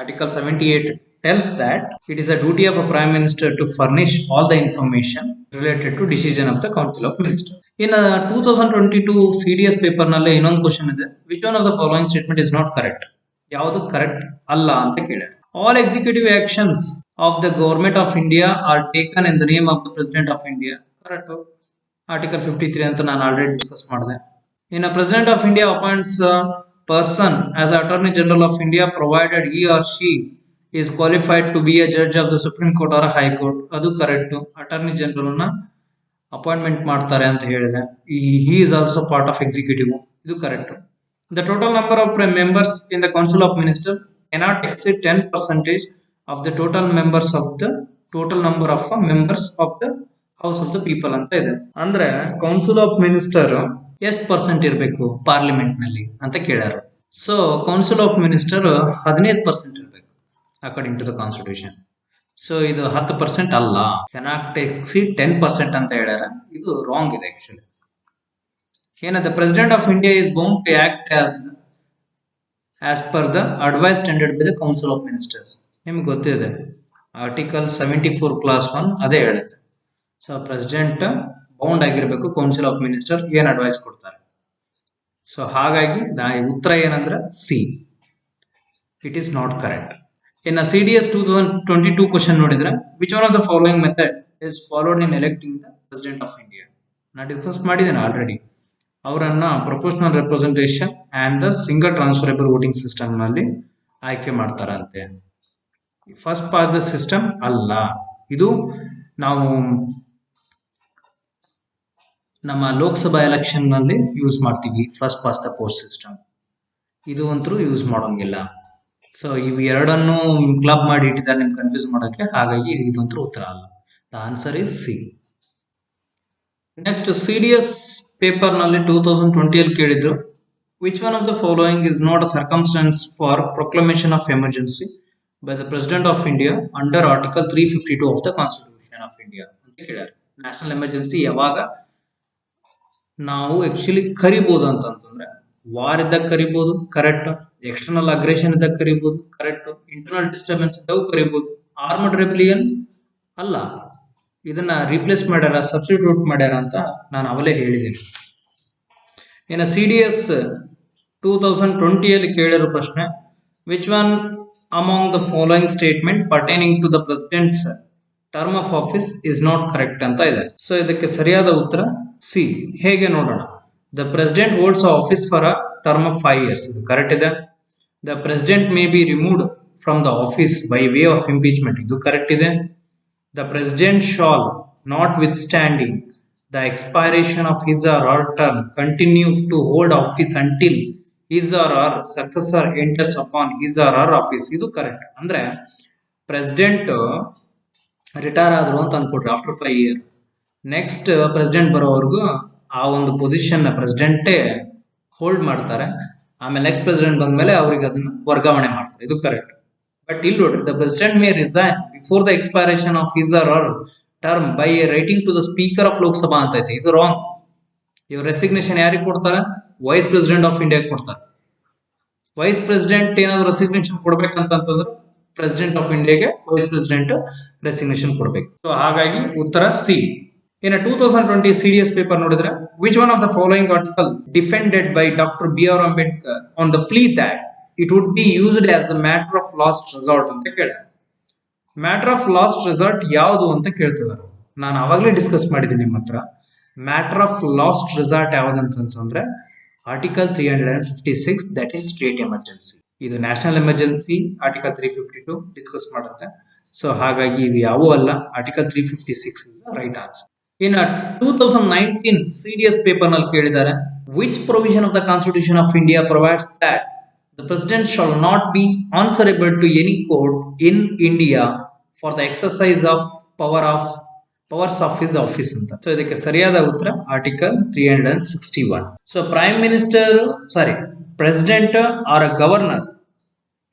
Article 78 tells that it is a duty of a prime minister to furnish all the information related to decision of the council of ministers. In 2022 CDS paper nalle ಇನ್ನೊಂದು question ಇದೆ, which one of the following statement is not correct? ಯಾವುದು correct ಅಲ್ಲ ಅಂತ ಕೇಳ್ಯಾರ. All executive actions of the government of India are taken in the name of the president of India. Correct. Article 53 ಅಂತ ನಾನು already discuss ಮಾಡಿದೆ. In a President of India appoints a person as Attorney General of India provided he or she is qualified to be a judge of the Supreme Court or a High Court. ಅದು correct. Attorney ಜನರಲ್ನ appointment ಮಾಡ್ತಾರೆ ಅಂತ ಹೇಳಿದೆ. he is also part of executive. ಇದು correct. The total number of members in the Council of Ministers cannot exceed 10% of the total members of the total number of members of the House of the People ಅಂತ ಇದೆ. ಅಂದ್ರೆ council of minister ಎಷ್ಟು percent ಇರಬೇಕು parliament ನಲ್ಲಿ ಅಂತ ಕೇಳ್ಯಾರ. So council of minister 15% ಇರಬೇಕು according to the constitution. So ಇದು 10% ಅಲ್ಲ, ಕೆನಾಟ್ ಎಕ್ಸೀಡ್ 10% ಅಂತ ಹೇಳ್ಯಾರ. ಇದು ರಾಂಗ್ ಇದೆ ಆಕ್ಚುಲಿ. ಏನಂತ president of India is bound to act as per the advice tendered by the council of ministers. ನಿಮ್ಗೆ ಗೊತ್ತಿದೆ ಆರ್ಟಿಕಲ್ 74 ಕ್ಲಾಸ್ 1 ಅದೇ ಹೇಳುತ್ತೆ. ಸೊ ಪ್ರೆಸಿಡೆಂಟ್ ಬೌಂಡ್ ಆಗಿರ್ಬೇಕು ಕೌನ್ಸಿಲ್ ಆಫ್ ಮಿನಿಸ್ಟರ್ ಏನ್ ಅಡ್ವೈಸ್ ಕೊಡ್ತಾರೆ. ಸೊ ಹಾಗಾಗಿ ಉತ್ತರ ಏನಂದ್ರೆ C, it is not correct. ಇನ್ನು CDS 2022 ಕ್ವಶನ್ ನೋಡಿದ್ರೆ which one of the following method is followed in electing the president of India. ನಾ ಡಿಸ್ಕಸ್ ಮಾಡಿದ್ದೇನೆ ಆಲ್ರೆಡಿ. ಅವರನ್ನ proportional representation and the single transferable voting system ನಲ್ಲಿ ಆಯ್ಕೆ ಮಾಡ್ತಾರಂತೆ. First pass the system ಅಲ್ಲ, ಇದು ನಾವು ನಮ್ಮ ಲೋಕಸಭಾ ಎಲೆಕ್ಷನ್ ನಲ್ಲಿ ಯೂಸ್ ಮಾಡ್ತೀವಿ first pass the post system. ಇದು ಅಂತೂ ಯೂಸ್ ಮಾಡೋಂಗಿಲ್ಲ. ಸೊ ಇವು ಎರಡನ್ನು ಕ್ಲಬ್ ಮಾಡಿ ಇಟ್ಟಿದ್ದಾರೆ ನಿಮ್ಗೆ ಕನ್ಫ್ಯೂಸ್ ಮಾಡೋಕ್ಕೆ. ಹಾಗಾಗಿ ಇದಂತೂ ಉತ್ತರ ಅಲ್ಲ. The answer is C. Next CDS paper ನಲ್ಲಿ 2020 ಅಲ್ಲಿ ಕೇಳಿದ್ರು which one of the following is not a circumstances for proclamation of emergency by the president of India under article 352 of the constitution of India ಅಂತ ಕೇಳ್ಯಾರ. National emergency ಯಾವಾಗ ನಾವು actually ಕರಿಬಹುದು ಅಂತಂದ್ರೆ war ಇದ್ದಾಗ ಕರಿಬಹುದು, ಕರೆಕ್ಟ್. ಎಕ್ಸ್ಟರ್ನಲ್ ಅಗ್ರೆಷನ್ ಇದ್ದಾಗ ಕರಿಬಹುದು, correct. Internal disturbance ಇದ್ದಾಗ ಕರಿಬಹುದು. ಆರ್ಮಡ್ ರೆಬಲಿಯನ್ ಅಲ್ಲ, ಇದನ್ನ ರೀಪ್ಲೇಸ್ ಮಾಡ್ಯಾರ, ಸಬ್ಸ್ಟಿಟ್ಯೂಟ್ ಮಾಡ್ಯಾರ ಅಂತ ನಾನು ಅವಲೇ ಹೇಳಿದ್ದೀನಿ. ಇನ್ನು CDS 2020 ಅಲ್ಲಿ ಕೇಳಿರೋ ಪ್ರಶ್ನೆ which one among the following statement pertaining to the president's term of office is not correct ಅಂತ ಇದೆ. ಸೊ ಇದಕ್ಕೆ ಸರಿಯಾದ ಉತ್ತರ ಸಿ. ಹೇಗೆ ನೋಡೋಣ. The president holds office for a term of 5 years. ಇದು ಕರೆಕ್ಟ್ ಇದೆ. The president may be removed from the office by way of impeachment. ಇದು ಕರೆಕ್ಟ್ ಇದೆ. The president shall not withstanding the expiration of his or her term continue to hold office until his or her successor enters upon his or her office. ಇದು correct. ಅಂದ್ರೆ president retire ಆದ್ರು ಅಂತ ಅನ್ಕೊಡ್ರಿ after 5 years, next president ಬರೋವರೆಗೂ ಆ ಒಂದು position ಪ್ರೆಸಿಡೆಂಟೇ hold ಮಾಡ್ತಾರೆ. ಆಮೇಲೆ ನೆಕ್ಸ್ಟ್ ಪ್ರೆಸಿಡೆಂಟ್ ಬಂದ್ಮೇಲೆ ಅವ್ರಿಗೆ ಅದನ್ನ ವರ್ಗಾವಣೆ ಮಾಡ್ತಾರೆ. ಇದು ಕರೆಕ್ಟ್. ಬಟ್ ಇಲ್ಲಿ ನೋಡ್ರಿ, the president may resign before the expiration of his or her term by writing to the speaker of Lok Sabha ಅಂತ ಐತಿ. ಇದು ರಾಂಗ್. ಇವ್ರ ರೆಸಿಗ್ನೇಷನ್ ಯಾರಿಗೆ ಕೊಡ್ತಾರೆ? ವೈಸ್ ಪ್ರೆಸಿಡೆಂಟ್ ಆಫ್ ಇಂಡಿಯಾ ಕೊಡ್ತಾರೆ. ವೈಸ್ ಪ್ರೆಸಿಡೆಂಟ್ ಏನಾದ್ರು ರೆಸಿಗ್ನೇಷನ್ ಕೊಡ್ಬೇಕಂತಂದ್ರೆ ಪ್ರೆಸಿಡೆಂಟ್ ಆಫ್ ಇಂಡಿಯಾಗೆ ವೈಸ್ ಪ್ರೆಸಿಡೆಂಟ್ ರೆಸಿಗ್ನೇಷನ್ ಕೊಡ್ಬೇಕು. ಸೊ ಹಾಗಾಗಿ ಉತ್ತರ ಸಿ. ಇನ್ನು 2020 CDS ಪೇಪರ್ ನೋಡಿದ್ರೆ which one of the following article defended by doctor BR Ambedkar on the plea that it would be used as a matter of last resort ಅಂತ ಕೇಳ್ಯಾರ. Matter of last resort ಯಾವುದು ಅಂತ ಕೇಳ್ತಿದ್ದಾರೆ. ನಾನು ಅವಾಗಲೇ discuss ಮಾಡಿದ್ದೀನಿ ನಿಮ್ಮ ಹತ್ರ. ಮ್ಯಾಟರ್ ಆಫ್ ಲಾಸ್ಟ್ ರೆಸಾರ್ಟ್ ಯಾವ್ದಂತಂದ್ರೆ article 356 that is state emergency. ಇದು ನ್ಯಾಷನಲ್ ಎಮರ್ಜೆನ್ಸಿ ಆರ್ಟಿಕಲ್ 352 ಡಿಸ್ಕಸ್ ಮಾಡುತ್ತೆ. ಸೊ ಹಾಗಾಗಿ ಇವು ಯಾವೂ ಅಲ್ಲ. Article 356 is the right answer. ಇನ್ನು 2019 CDS ಪೇಪರ್ ನಲ್ಲಿ ಕೇಳಿದ್ದಾರೆ which provision of the constitution of India provides that the president shall not be answerable to any court in India for the exercise of powers of his office ಅಂತ. So ಇದಕ್ಕೆ ಸರಿಯಾದ ಉತ್ತರ article 361. So president or a governor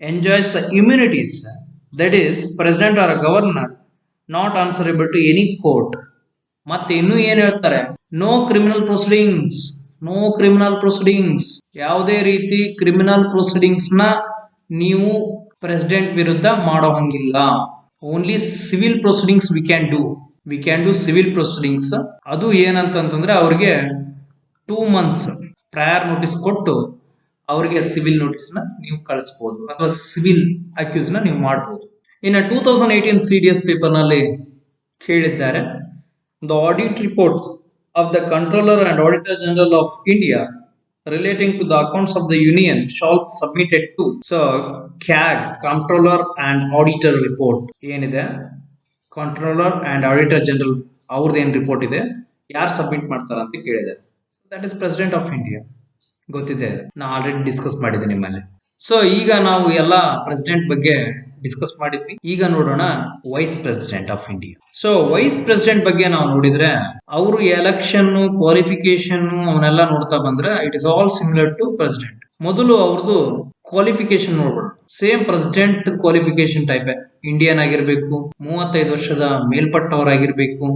enjoys immunities, that is president or a governor not answerable to any court. ಮತ್ತೆ ಇನ್ನು ಏನ್ ಹೇಳ್ತಾರೆ? No criminal proceedings, ಯಾವುದೇ ರೀತಿ ಕ್ರಿಮಿನಲ್ ಪ್ರೊಸೀಡಿಂಗ್ಸ್ ನ ನೀವು ಪ್ರೆಸಿಡೆಂಟ್ ವಿರುದ್ಧ ಮಾಡೋ ಹಂಗಿಲ್ಲ. Only civil proceedings we can do civil proceedings. ಅದು ಏನಂತಂದ್ರೆ ಅವ್ರಿಗೆ 2 months ಪ್ರಯರ್ ನೋಟಿಸ್ ಕೊಟ್ಟು ಅವ್ರಿಗೆ ಸಿವಿಲ್ ನೋಟಿಸ್ ನ ನೀವು ಕಳಿಸಬಹುದು ಅಥವಾ ಸಿವಿಲ್ ಅಕ್ಯೂಸ್ ನ ನೀವು ಮಾಡಬಹುದು. ಇನ್ನು 2018 CDS ಪೇಪರ್ ನಲ್ಲಿ ಕೇಳಿದ್ದಾರೆ the audit reports of the controller and auditor general of India relating to the accounts of the union shall be submitted to so CAG comptroller and auditor report ಏನಿದೆ controller and auditor general ಅವ್ರದ್ದು ಏನು report ಇದೆ ಯಾರು submit ಮಾಡ್ತಾರ ಅಂತ ಕೇಳಿದ್ದಾರೆ. That is president of India, ಗೊತ್ತಿದೆ, ನಾ ಆಲ್ರೆಡಿ ಡಿಸ್ಕಸ್ ಮಾಡಿದ್ದೀನಿ ನಿಮ್ಮಲ್ಲಿ. ಸೊ ಈಗ ನಾವು ಎಲ್ಲ ಪ್ರೆಸಿಡೆಂಟ್ ಬಗ್ಗೆ ಡಿಸ್ಕಸ್ ಮಾಡಿದ್ವಿ. ಈಗ ನೋಡೋಣ vice president of India. So vice president ಬಗ್ಗೆ ನಾವು ನೋಡಿದ್ರೆ ಅವರು ಎಲೆಕ್ಷನ್ ಕ್ವಾಲಿಫಿಕೇಶನ್ ಅವನ್ನೆಲ್ಲ ನೋಡ್ತಾ ಬಂದ್ರೆ it is all similar to president. ಮೊದಲು ಅವ್ರದ್ದು ಕ್ವಾಲಿಫಿಕೇಶನ್ ನೋಡ್ಬೋದು, same president qualification type, Indian ಆಗಿರ್ಬೇಕು, 35 ವರ್ಷದ ಮೇಲ್ಪಟ್ಟವರಾಗಿರ್ಬೇಕು.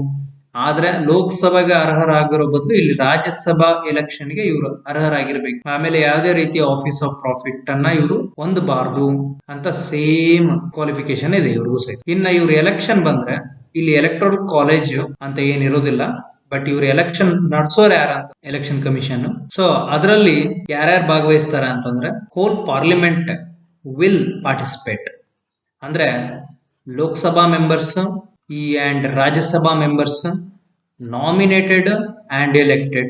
ಆದ್ರೆ ಲೋಕಸಭೆಗೆ ಅರ್ಹರಾಗಿರೋ ಬದಲು ಇಲ್ಲಿ ರಾಜ್ಯಸಭಾ ಎಲೆಕ್ಷನ್ ಗೆ ಇವರು ಅರ್ಹರಾಗಿರ್ಬೇಕು. ಆಮೇಲೆ ಯಾವುದೇ ರೀತಿಯ ಆಫೀಸ್ ಆಫ್ ಪ್ರಾಫಿಟ್ ಅನ್ನ ಇವರು ಹೊಂದಬಾರ್ದು ಅಂತ ಸೇಮ್ ಕ್ವಾಲಿಫಿಕೇಶನ್ ಇದೆ ಇವ್ರಿಗೂ ಸಹಿತ. ಇನ್ನ ಇವ್ರ ಎಲೆಕ್ಷನ್ ಬಂದ್ರೆ ಇಲ್ಲಿ ಎಲೆಕ್ಟ್ರಲ್ ಕಾಲೇಜ್ ಅಂತ ಏನಿರೋದಿಲ್ಲ, ಬಟ್ ಇವ್ರ ಎಲೆಕ್ಷನ್ ನಡ್ಸೋರು ಯಾರ ಅಂತ ಎಲೆಕ್ಷನ್ ಕಮಿಷನ್. ಸೊ ಅದರಲ್ಲಿ ಯಾರ್ಯಾರು ಭಾಗವಹಿಸ್ತಾರ ಅಂತಂದ್ರೆ ಹೋಲ್ ಪಾರ್ಲಿಮೆಂಟ್ ವಿಲ್ ಪಾರ್ಟಿಸಿಪೇಟ್. ಅಂದ್ರೆ Lok Sabha members and Rajya Sabha members nominated and elected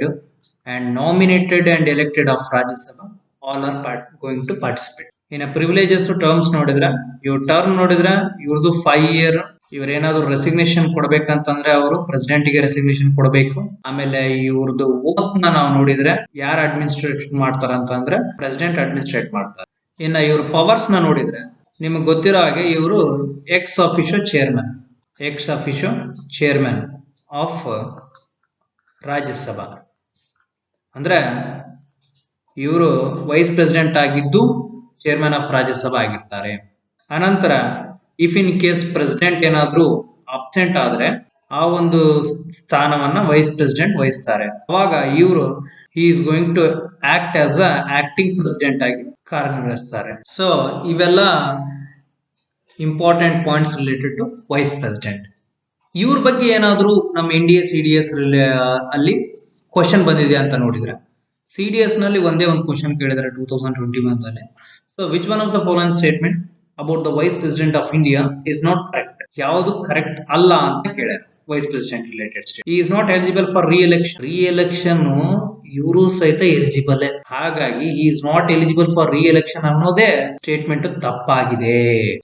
of Rajya Sabha all are going to participate. ಇನ್ನು ಪ್ರಿವಿಲೇಜಸ್ ಟರ್ಮ್ಸ್ ನೋಡಿದ್ರೆ ಇವ್ರ ಟರ್ಮ್ ನೋಡಿದ್ರೆ ಇವ್ರದ್ದು 5 year. ಇವ್ರೇನಾದ್ರು ರೆಸಿಗ್ನೇಷನ್ ಕೊಡ್ಬೇಕಂತಂದ್ರೆ ಅವರು ಪ್ರೆಸಿಡೆಂಟ್ ಗೆ ರೆಸಿಗ್ನೇಷನ್ ಕೊಡಬೇಕು. ಆಮೇಲೆ ಇವ್ರದ್ದು ಓತ್ ನಾವು ನೋಡಿದ್ರೆ ಯಾರು ಅಡ್ಮಿನಿಸ್ಟ್ರೇಟ್ ಮಾಡ್ತಾರ ಅಂತಂದ್ರೆ ಪ್ರೆಸಿಡೆಂಟ್ ಅಡ್ಮಿನಿಸ್ಟ್ರೇಟ್ ಮಾಡ್ತಾರೆ. ಇನ್ನ ಇವ್ರ ಪವರ್ಸ್ ನ ನೋಡಿದ್ರೆ ನಿಮಗೆ ಗೊತ್ತಿರೋ ಹಾಗೆ ಇವರು ex officio chairman of Rajya Sabha. ಅಂದ್ರೆ ಇವರು ವೈಸ್ ಪ್ರೆಸಿಡೆಂಟ್ ಆಗಿದ್ದು ಚೇರ್ಮನ್ ಆಫ್ ರಾಜ್ಯಸಭಾ ಆಗಿರ್ತಾರೆ. ಅನಂತರ ಇಫ್ ಇನ್ ಕೇಸ್ ಪ್ರೆಸಿಡೆಂಟ್ ಏನಾದ್ರೂ ಅಬ್ಸೆಂಟ್ ಆದ್ರೆ ಆ ಒಂದು ಸ್ಥಾನವನ್ನ ವೈಸ್ ಪ್ರೆಸಿಡೆಂಟ್ ವಹಿಸ್ತಾರೆ. ಅವಾಗ ಇವರು he is going to act as a acting president ಆಗಿ ಕಾರ್ಯನಿರ್ವಹಿಸ್ತಾರೆ. ಸೊ ಇವೆಲ್ಲ important points related to vice president. ಇವ್ರ ಬಗ್ಗೆ ಏನಾದರೂ ನಮ್ಮ NDA-CDS ಅಲ್ಲಿ ಕ್ವಶನ್ ಬಂದಿದೆ ಅಂತ ನೋಡಿದ್ರೆ CDS ನಲ್ಲಿ ಒಂದೇ ಒಂದು ಕ್ವಶನ್ ಕೇಳಿದ್ರೆ 2021 ಅಲ್ಲಿ. So which one of the following statement about the wise president of India is not correct? ಯಾವುದು ಕರೆಕ್ಟ್ ಅಲ್ಲ ಅಂತ ಕೇಳ್ಯಾರ. ವೈಸ್ ಪ್ರೆಸಿಡೆಂಟ್ ರಿಲೇಟೆಡ್ ಈ ಇಸ್ ನಾಟ್ ಎಲಿಜಿಬಲ್ ಫಾರ್ ರೀಎಲೆಕ್ಷನ್ ಇವರು ಸಹಿತ ಎಲಿಜಿಬಲ್. ಹಾಗಾಗಿ ಈ ಇಸ್ ನಾಟ್ ಎಲಿಜಿಬಲ್ ಫಾರ್ ರೀಎಲೆಕ್ಷನ್ ಅನ್ನೋದೇ ಸ್ಟೇಟ್ಮೆಂಟ್ ತಪ್ಪಾಗಿದೆ.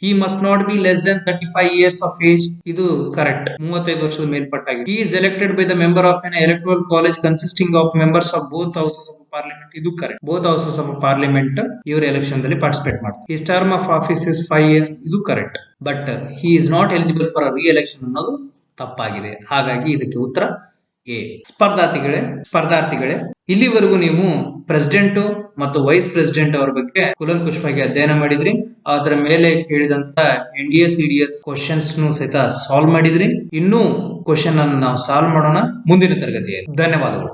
ಈ must not be less than 35 years of age, ಇದು ಕರೆಕ್ಟ್. 35 ವರ್ಷದ ಮೇಲ್ಪಟ್ಟಾಗಿದೆ. ಈ is elected by the member of N electoral college consisting of members of both houses of parliament, ಇದು correct. Both houses of parliament ಇವರು election ದಲ್ಲಿ participate ಮಾಡ್ತಾರೆ. His term of office is 5 years, ಇದು correct. But he is not eligible for reelection ಅನ್ನೋದು ತಪ್ಪಾಗಿದೆ. ಹಾಗಾಗಿ ಇದಕ್ಕೆ ಉತ್ತರ ಎ. ಸ್ಪರ್ಧಾರ್ಥಿಗಳೇ ಇಲ್ಲಿವರೆಗೂ ನೀವು ಪ್ರೆಸಿಡೆಂಟ್ ಮತ್ತು ವೈಸ್ ಪ್ರೆಸಿಡೆಂಟ್ ಅವರ ಬಗ್ಗೆ ಕೂಲಂಕುಷವಾಗಿ ಅಧ್ಯಯನ ಮಾಡಿದ್ರಿ. ಅದರ ಮೇಲೆ ಕೇಳಿದಂತ NDA-CDS ಕ್ವಶನ್ಸ್ ಸಹಿತ ಸಾಲ್ವ್ ಮಾಡಿದ್ರಿ. ಇನ್ನೂ ಕ್ವಶನ್ ಅನ್ನು ನಾವು ಸಾಲ್ವ್ ಮಾಡೋಣ ಮುಂದಿನ ತರಗತಿಯಲ್ಲಿ. ಧನ್ಯವಾದಗಳು.